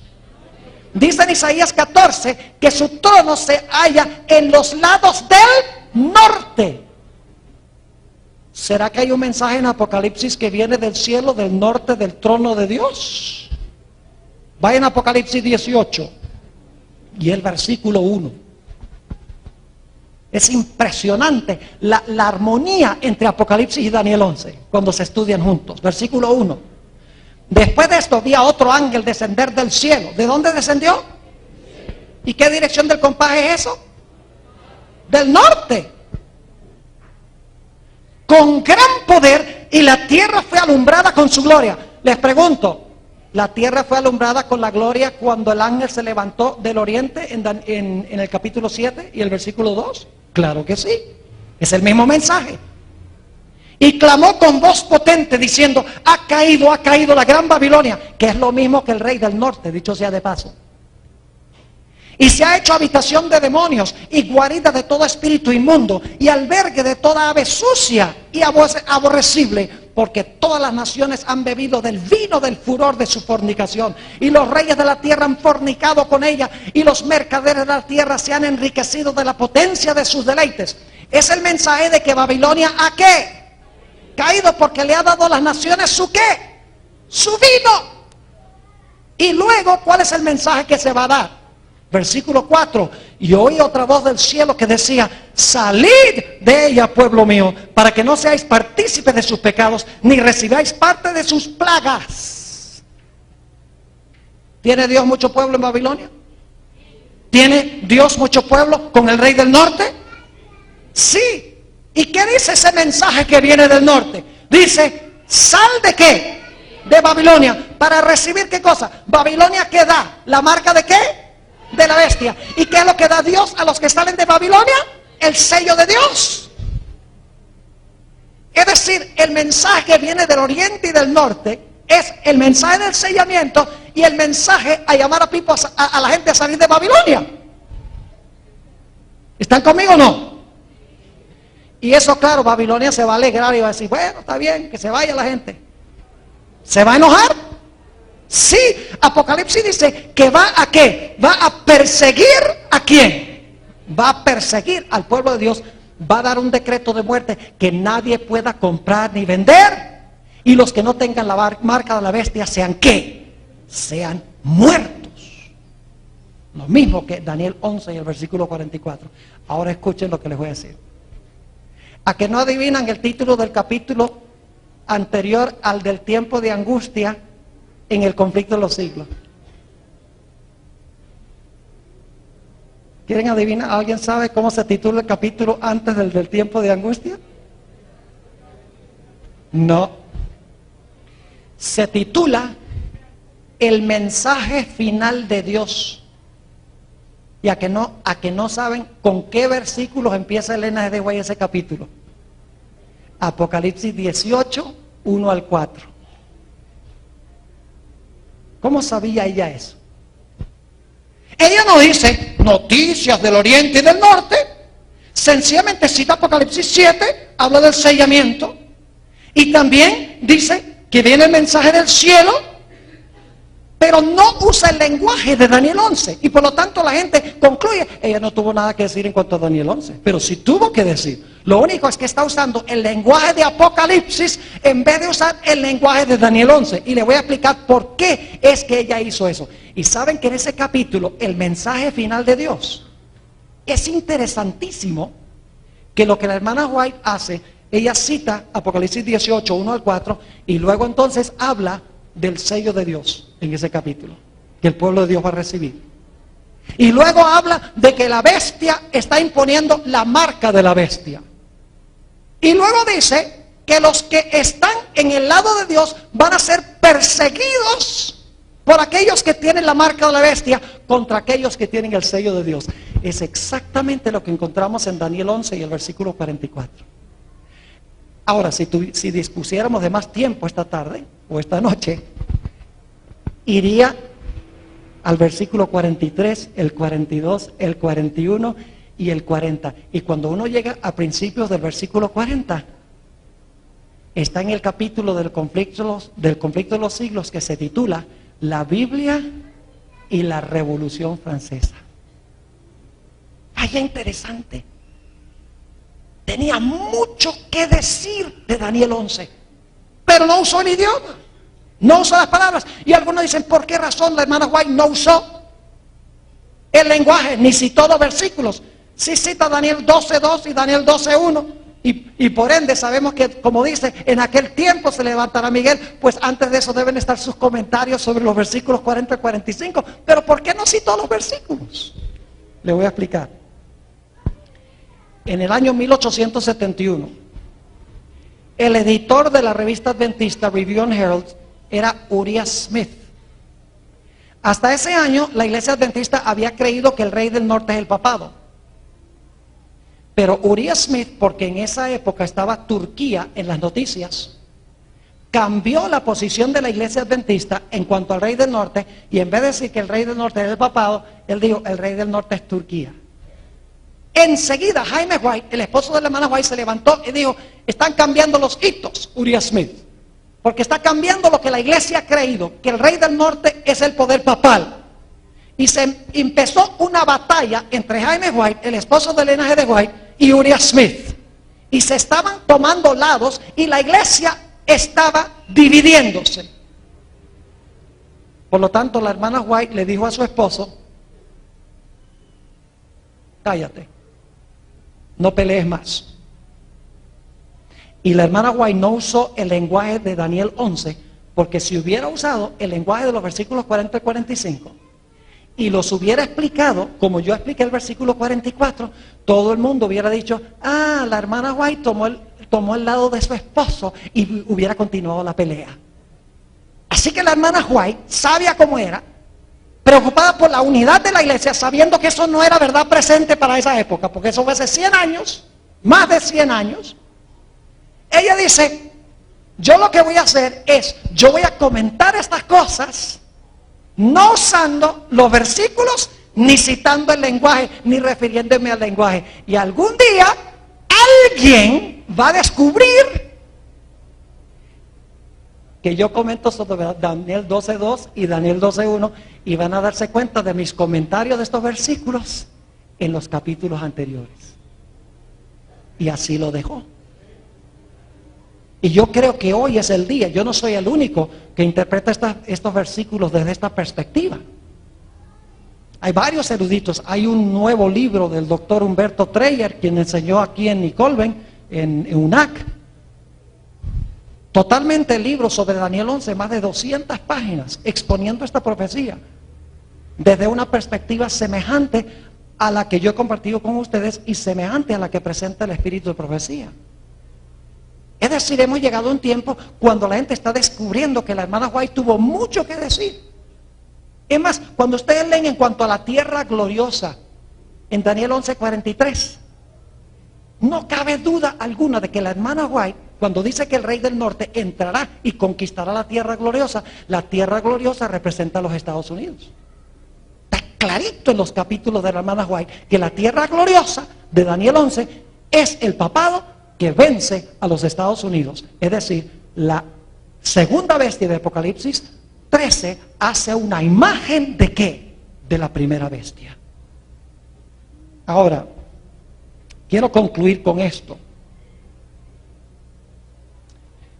Dice en Isaías 14 que su trono se halla en los lados del norte. ¿Será que hay un mensaje en Apocalipsis que viene del cielo, del norte, del trono de Dios? Vayan a Apocalipsis 18 y el versículo 1. Es impresionante la armonía entre Apocalipsis y Daniel 11 cuando se estudian juntos. Versículo 1. Después de esto vi a otro ángel descender del cielo. ¿De dónde descendió? ¿Y qué dirección del compás es eso? Del norte. Con gran poder, y la tierra fue alumbrada con su gloria. Les pregunto, ¿la tierra fue alumbrada con la gloria cuando el ángel se levantó del oriente en el capítulo 7 y el versículo 2? Claro que sí. Es el mismo mensaje. Y clamó con voz potente diciendo: ha caído la gran Babilonia, que es lo mismo que el rey del norte, dicho sea de paso. Y se ha hecho habitación de demonios y guarida de todo espíritu inmundo y albergue de toda ave sucia y aborrecible, porque todas las naciones han bebido del vino del furor de su fornicación, y los reyes de la tierra han fornicado con ella, y los mercaderes de la tierra se han enriquecido de la potencia de sus deleites. Es el mensaje de que Babilonia, ¿a qué? Caído, porque le ha dado a las naciones su ¿qué? Su vino. Y luego, ¿cuál es el mensaje que se va a dar? Versículo 4. Y oí otra voz del cielo que decía: salid de ella, pueblo mío, para que no seáis partícipes de sus pecados, ni recibáis parte de sus plagas. ¿Tiene Dios mucho pueblo en Babilonia? ¿Tiene Dios mucho pueblo con el rey del norte? Sí. ¿Y qué dice ese mensaje que viene del norte? Dice: sal de ¿qué? De Babilonia, para recibir ¿qué cosa? Babilonia, ¿qué da? ¿La marca de qué? De la bestia. ¿Y qué es lo que da Dios a los que salen de Babilonia? El sello de Dios. Es decir, el mensaje que viene del oriente y del norte es el mensaje del sellamiento y el mensaje a llamar a la gente a salir de Babilonia. ¿Están conmigo o no? Y eso, claro, Babilonia se va a alegrar y va a decir: bueno, está bien, que se vaya la gente. ¿Se va a enojar? Sí. Apocalipsis dice que va a ¿qué? Va a perseguir ¿a quién? Va a perseguir al pueblo de Dios. Va a dar un decreto de muerte, que nadie pueda comprar ni vender, y los que no tengan la marca de la bestia sean ¿qué? Sean muertos. Lo mismo que Daniel 11 y el versículo 44. Ahora escuchen lo que les voy a decir. ¿A que no adivinan el título del capítulo anterior al del tiempo de angustia en el conflicto de los siglos? ¿Quieren adivinar? ¿Alguien sabe cómo se titula el capítulo antes del tiempo de angustia? No. Se titula El mensaje final de Dios. Y a que no saben con qué versículos empieza el NGD ese capítulo. Apocalipsis 18, 1 al 4. ¿Cómo sabía ella eso? Ella no dice noticias del oriente y del norte, sencillamente cita Apocalipsis 7, habla del sellamiento, y también dice que viene el mensaje del cielo, pero no usa el lenguaje de Daniel 11, y por lo tanto la gente concluye, ella no tuvo nada que decir en cuanto a Daniel 11, pero sí tuvo que decir. Lo único es que está usando el lenguaje de Apocalipsis en vez de usar el lenguaje de Daniel 11, y le voy a explicar por qué es que ella hizo eso. Y saben que en ese capítulo, el mensaje final de Dios, es interesantísimo, que lo que la hermana White hace, ella cita Apocalipsis 18, 1 al 4, y luego entonces habla del sello de Dios en ese capítulo, que el pueblo de Dios va a recibir. Y luego habla de que la bestia está imponiendo la marca de la bestia. Y luego dice que los que están en el lado de Dios van a ser perseguidos por aquellos que tienen la marca de la bestia contra aquellos que tienen el sello de Dios. Es exactamente lo que encontramos en Daniel 11 y el versículo 44. Ahora, si dispusiéramos de más tiempo esta tarde o esta noche, iría al versículo 43, el 42, el 41 y el 40. Y cuando uno llega a principios del versículo 40, está en el capítulo del conflicto de los siglos, que se titula La Biblia y la Revolución Francesa. Vaya interesante. Tenía mucho que decir de Daniel 11, pero no usó el idioma, no usó las palabras. Y algunos dicen, ¿por qué razón la hermana White no usó el lenguaje, ni citó los versículos? Sí cita Daniel 12:2 y Daniel 12:1, y por ende sabemos que, como dice, en aquel tiempo se levantará Miguel. Pues antes de eso deben estar sus comentarios sobre los versículos 40 y 45. Pero ¿por qué no citó los versículos? Le voy a explicar. En el año 1871, el editor de la revista adventista Review and Herald era Uriah Smith. Hasta ese año la iglesia adventista había creído que el rey del norte es el papado. Pero Uriah Smith, porque en esa época estaba Turquía en las noticias, cambió la posición de la iglesia adventista en cuanto al rey del norte, y en vez de decir que el rey del norte es el papado, él dijo, el rey del norte es Turquía. Enseguida Jaime White, el esposo de la hermana White, se levantó y dijo, están cambiando los hitos, Uriah Smith, porque está cambiando lo que la iglesia ha creído, que el rey del norte es el poder papal. Y se empezó una batalla entre Jaime White, el esposo del linaje de White, y Uriah Smith. Y se estaban tomando lados y la iglesia estaba dividiéndose. Por lo tanto, la hermana White le dijo a su esposo, cállate, no pelees más. Y la hermana White no usó el lenguaje de Daniel 11, porque si hubiera usado el lenguaje de los versículos 40 y 45, y los hubiera explicado, como yo expliqué el versículo 44, todo el mundo hubiera dicho, ah, la hermana White tomó el lado de su esposo, y hubiera continuado la pelea. Así que la hermana White, sabia como era, preocupada por la unidad de la iglesia, sabiendo que eso no era verdad presente para esa época, porque eso fue hace 100 años, más de 100 años, ella dice, yo lo que voy a hacer es, yo voy a comentar estas cosas, no usando los versículos, ni citando el lenguaje, ni refiriéndome al lenguaje. Y algún día, alguien va a descubrir que yo comento sobre Daniel 12:2 y Daniel 12:1, y van a darse cuenta de mis comentarios de estos versículos en los capítulos anteriores. Y así lo dejó. Y yo creo que hoy es el día. Yo no soy el único que interpreta estos versículos desde esta perspectiva. Hay varios eruditos. Hay un nuevo libro del doctor Humberto Treyer, quien enseñó aquí en Nicolben, en UNAC. Totalmente el libro sobre Daniel 11, más de 200 páginas, exponiendo esta profecía desde una perspectiva semejante a la que yo he compartido con ustedes y semejante a la que presenta el espíritu de profecía. Es decir, hemos llegado a un tiempo cuando la gente está descubriendo que la hermana White tuvo mucho que decir. Es más, cuando ustedes leen en cuanto a la tierra gloriosa en Daniel 11:43, no cabe duda alguna de que la hermana White, cuando dice que el rey del norte entrará y conquistará la tierra gloriosa representa a los Estados Unidos. Está clarito en los capítulos de la hermana White que la tierra gloriosa de Daniel 11 es el papado que vence a los Estados Unidos. Es decir, la segunda bestia de Apocalipsis 13 hace una imagen ¿de qué? De la primera bestia. Ahora, quiero concluir con esto.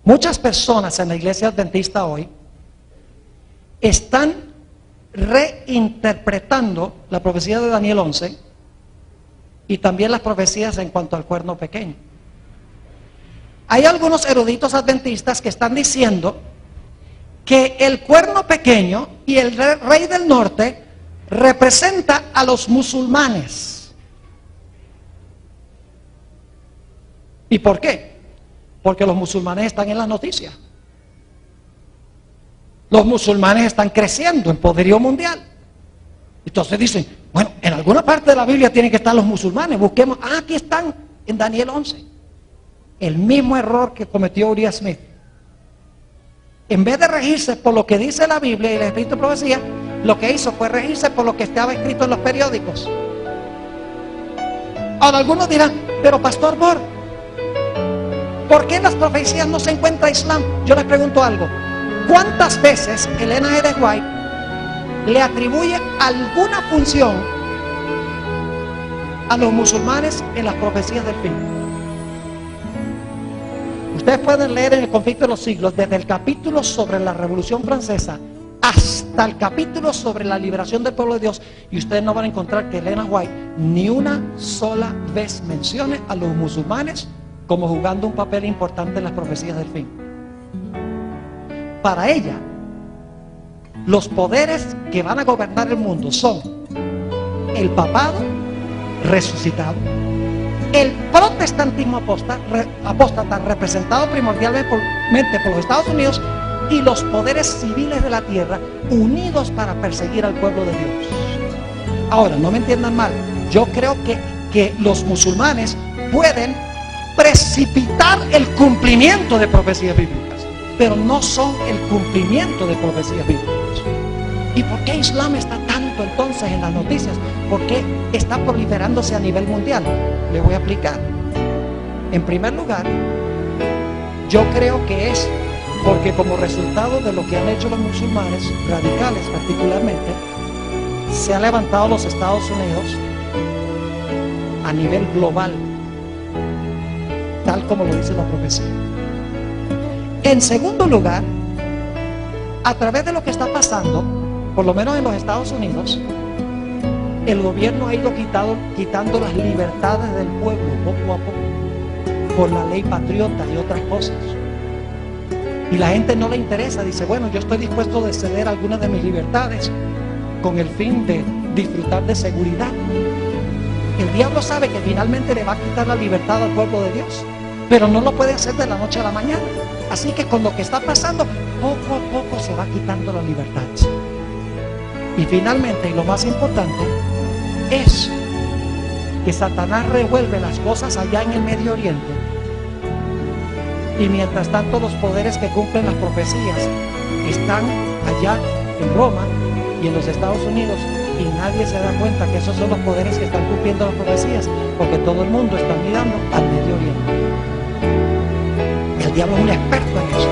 Muchas personas en la iglesia adventista hoy están reinterpretando la profecía de Daniel 11 y también las profecías en cuanto al cuerno pequeño. Hay algunos eruditos adventistas que están diciendo que el cuerno pequeño y el rey del norte representa a los musulmanes. ¿Y por qué? Porque los musulmanes están en las noticias. Los musulmanes están creciendo en poderío mundial. Entonces dicen, bueno, en alguna parte de la Biblia tienen que estar los musulmanes. Busquemos, aquí están en Daniel 11. El mismo error que cometió Uriah Smith. En vez de regirse por lo que dice la Biblia y el Espíritu de Profecía, lo que hizo fue regirse por lo que estaba escrito en los periódicos. Ahora algunos dirán, pero Pastor Bor, ¿por qué en las profecías no se encuentra Islam? Yo les pregunto algo. ¿Cuántas veces Elena G. White le atribuye alguna función a los musulmanes en las profecías del fin? Ustedes pueden leer en el Conflicto de los Siglos, desde el capítulo sobre la Revolución Francesa hasta el capítulo sobre la liberación del pueblo de Dios, y ustedes no van a encontrar que Elena White ni una sola vez mencione a los musulmanes como jugando un papel importante en las profecías del fin. Para ella, los poderes que van a gobernar el mundo son el papado resucitado, el protestantismo apóstata representado primordialmente por los Estados Unidos, y los poderes civiles de la tierra unidos para perseguir al pueblo de Dios. Ahora, no me entiendan mal, yo creo que los musulmanes pueden precipitar el cumplimiento de profecías bíblicas, pero no son el cumplimiento de profecías bíblicas. ¿Y por qué Islam está tanto entonces en las noticias? ¿Por qué está proliferándose a nivel mundial? Le voy a explicar. En primer lugar, yo creo que es porque como resultado de lo que han hecho los musulmanes, radicales particularmente, se ha levantado los Estados Unidos a nivel global, tal como lo dice la profecía. En segundo lugar, a través de lo que está pasando, por lo menos en los Estados Unidos, el gobierno ha ido quitando las libertades del pueblo poco a poco, por la ley patriota y otras cosas. Y la gente no le interesa, dice, bueno, yo estoy dispuesto a ceder algunas de mis libertades con el fin de disfrutar de seguridad. El diablo sabe que finalmente le va a quitar la libertad al pueblo de Dios, pero no lo puede hacer de la noche a la mañana. Así que con lo que está pasando, poco a poco se va quitando la libertad. Y finalmente, y lo más importante, es que Satanás revuelve las cosas allá en el Medio Oriente. Y mientras tanto los poderes que cumplen las profecías están allá en Roma y en los Estados Unidos, y nadie se da cuenta que esos son los poderes que están cumpliendo las profecías, porque todo el mundo está mirando al Medio Oriente. El diablo es un experto en eso,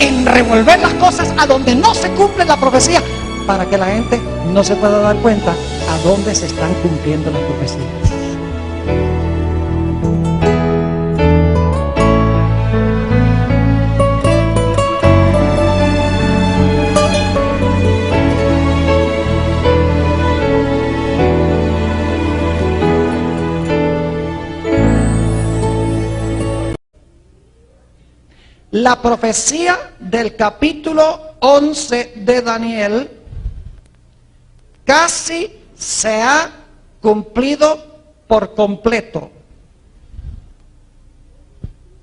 en revolver las cosas a donde no se cumple la profecía, para que la gente no se pueda dar cuenta a dónde se están cumpliendo las profecías. La profecía del capítulo 11 de Daniel casi se ha cumplido por completo.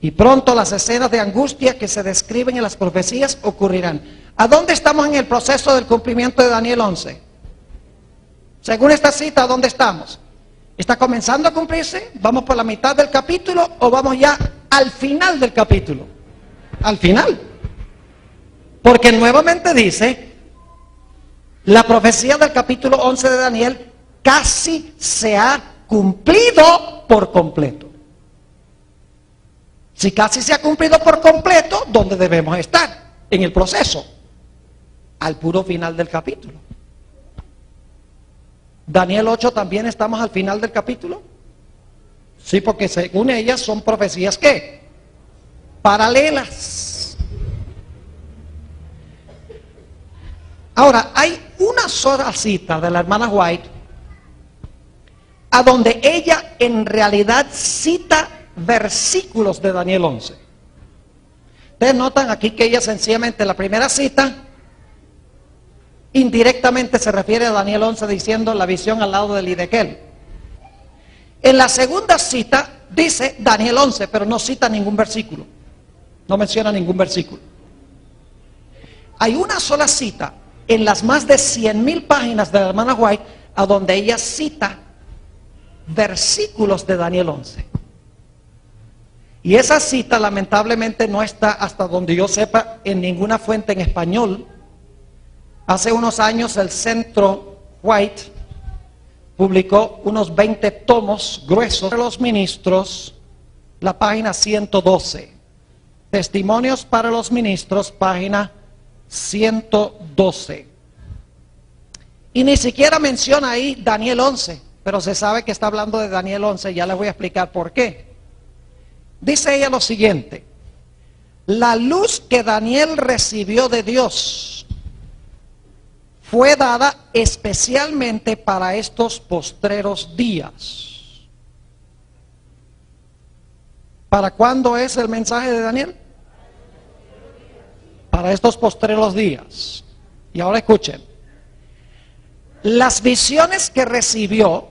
Y pronto las escenas de angustia que se describen en las profecías ocurrirán. ¿A dónde estamos en el proceso del cumplimiento de Daniel 11? Según esta cita, ¿a dónde estamos? ¿Está comenzando a cumplirse? ¿Vamos por la mitad del capítulo o vamos ya al final del capítulo? Al final. Porque nuevamente dice, la profecía del capítulo 11 de Daniel casi se ha cumplido por completo. Si casi se ha cumplido por completo, ¿dónde debemos estar? En el proceso, al puro final del capítulo. Daniel 8 también estamos al final del capítulo. Sí, porque según ellas son profecías ¿qué? Paralelas. Ahora, hay una sola cita de la hermana White a donde ella en realidad cita versículos de Daniel 11. Ustedes notan aquí que ella sencillamente la primera cita indirectamente se refiere a Daniel 11 diciendo la visión al lado del Idequel. En la segunda cita dice Daniel 11, pero no cita ningún versículo. No menciona ningún versículo. Hay una sola cita en las más de 100,000 páginas de la hermana White a donde ella cita versículos de Daniel 11. Y esa cita lamentablemente no está, hasta donde yo sepa, en ninguna fuente en español. Hace unos años el Centro White publicó unos 20 tomos gruesos de los ministros, la página 112. Testimonios para los ministros, página 112. Y ni siquiera menciona ahí Daniel 11, pero se sabe que está hablando de Daniel 11, ya les voy a explicar por qué. Dice ella lo siguiente: la luz que Daniel recibió de Dios fue dada especialmente para estos postreros días. ¿Para cuándo es el mensaje de Daniel? Para estos postreros días. Y ahora escuchen. Las visiones que recibió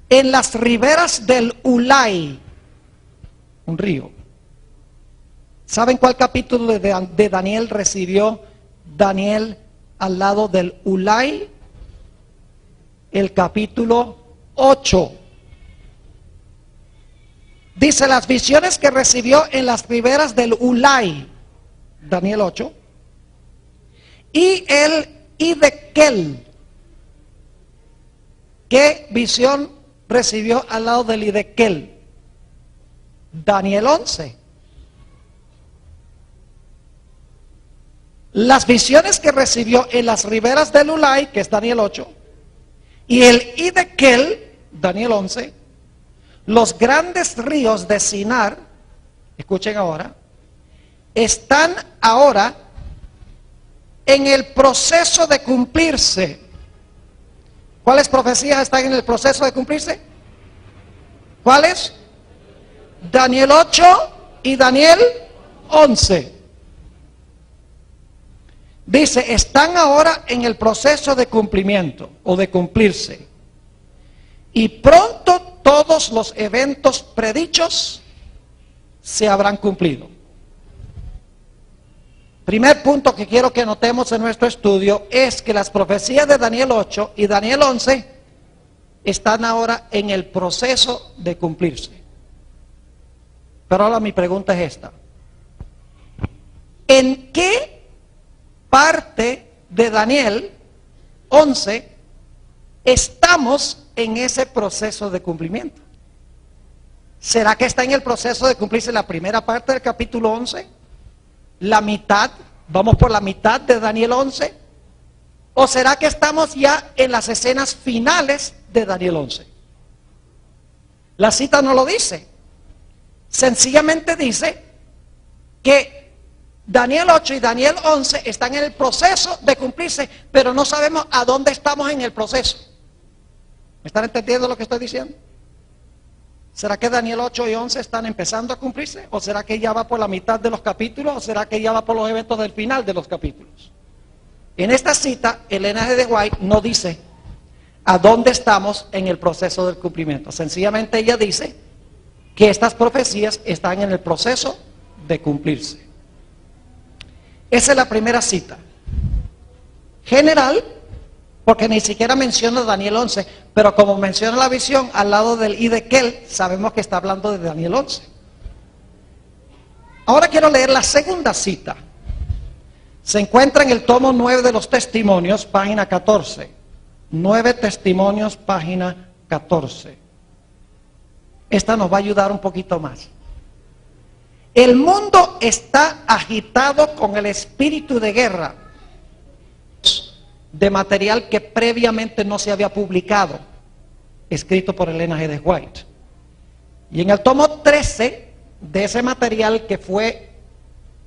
en las riberas del Ulai, un río. ¿Saben cuál capítulo de Daniel recibió Daniel al lado del Ulai? El capítulo 8. Dice las visiones que recibió en las riberas del Ulai, Daniel 8, y el Idequel. ¿Qué visión recibió al lado del Idequel? Daniel 11. Las visiones que recibió en las riberas del Ulai, que es Daniel 8, y el Idequel, Daniel 11, los grandes ríos de Sinar, escuchen ahora, están ahora en el proceso de cumplirse. ¿Cuáles profecías están en el proceso de cumplirse? ¿Cuáles? Daniel 8 y Daniel 11. Dice, están ahora en el proceso de cumplimiento o de cumplirse. Y pronto todos los eventos predichos se habrán cumplido. Primer punto que quiero que notemos en nuestro estudio es que las profecías de Daniel 8 y Daniel 11 están ahora en el proceso de cumplirse. Pero ahora mi pregunta es esta: ¿en qué parte de Daniel 11 estamos en ese proceso de cumplimiento? ¿Será que está en el proceso de cumplirse la primera parte del capítulo 11? ¿La mitad? ¿Vamos por la mitad de Daniel 11? ¿O será que estamos ya en las escenas finales de Daniel 11? La cita no lo dice. Sencillamente dice que Daniel 8 y Daniel 11 están en el proceso de cumplirse, pero no sabemos a dónde estamos en el proceso. ¿Me están entendiendo lo que estoy diciendo? ¿Será que Daniel 8 y 11 están empezando a cumplirse? ¿O será que ya va por la mitad de los capítulos? ¿O será que ya va por los eventos del final de los capítulos? En esta cita, Elena G. de White no dice a dónde estamos en el proceso del cumplimiento. Sencillamente ella dice que estas profecías están en el proceso de cumplirse. Esa es la primera cita. General, porque ni siquiera menciona Daniel 11, pero como menciona la visión al lado del Idequel, sabemos que está hablando de Daniel 11. Ahora quiero leer la segunda cita. Se encuentra en el tomo 9 de los testimonios, página 14. 9 testimonios, página 14. 14. Esta nos va a ayudar un poquito más. El mundo está agitado con el espíritu de guerra, de material que previamente no se había publicado, escrito por Elena G. de White. Y en el tomo 13 de ese material que fue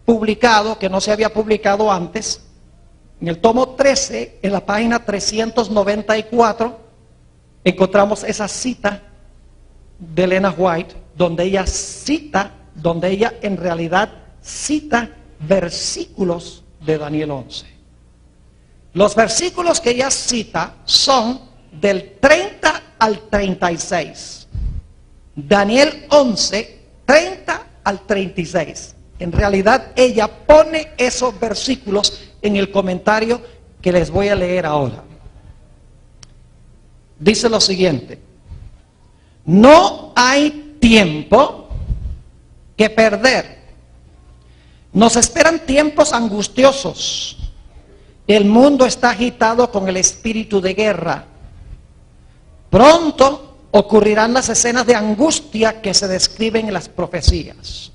publicado, que no se había publicado antes, en el tomo 13, en la página 394, encontramos esa cita de Elena White, donde ella en realidad cita versículos de Daniel 11. Los versículos que ella cita son del 30 al 36. Daniel 11, 30 al 36. En realidad ella pone esos versículos en el comentario que les voy a leer ahora. Dice lo siguiente: no hay tiempo que perder. Nos esperan tiempos angustiosos. El mundo está agitado con el espíritu de guerra. Pronto ocurrirán las escenas de angustia que se describen en las profecías.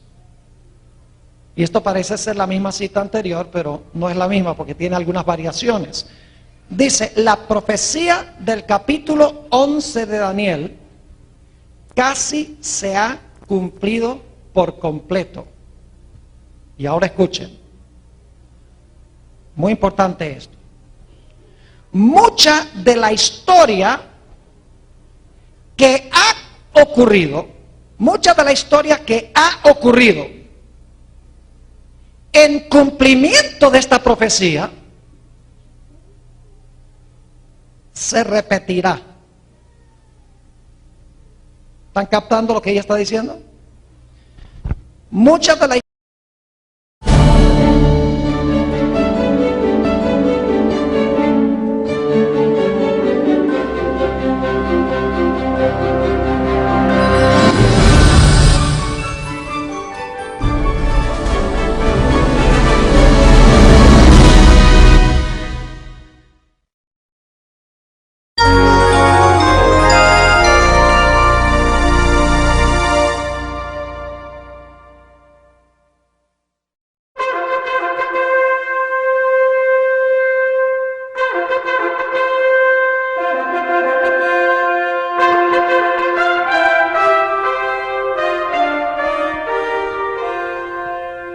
Y esto parece ser la misma cita anterior, pero no es la misma porque tiene algunas variaciones. Dice, la profecía del capítulo 11 de Daniel casi se ha cumplido por completo. Y ahora escuchen, muy importante esto. Mucha de la historia que ha ocurrido, en cumplimiento de esta profecía, se repetirá. ¿Están captando lo que ella está diciendo? Muchas de la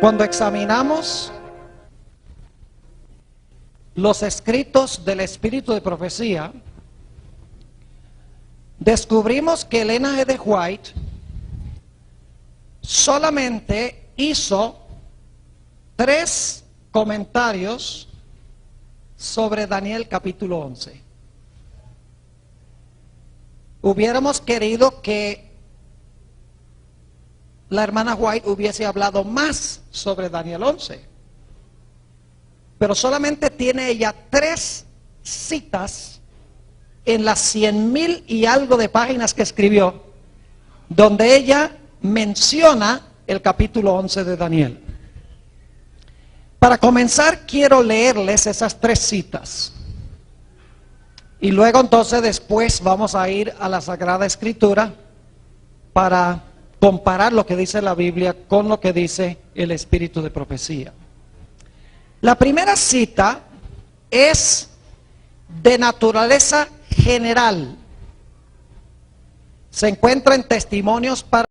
Cuando examinamos los escritos del espíritu de profecía, descubrimos que Elena G. de White solamente hizo 3 comentarios sobre Daniel capítulo 11. Hubiéramos querido que la hermana White hubiese hablado más sobre Daniel 11, pero solamente tiene ella 3 citas en las 100,000 y algo de páginas que escribió, donde ella menciona el capítulo 11 de Daniel. Para comenzar, quiero leerles esas 3 citas, y luego entonces después vamos a ir a la Sagrada Escritura para comparar lo que dice la Biblia con lo que dice el espíritu de profecía. La primera cita es de naturaleza general. Se encuentra en Testimonios para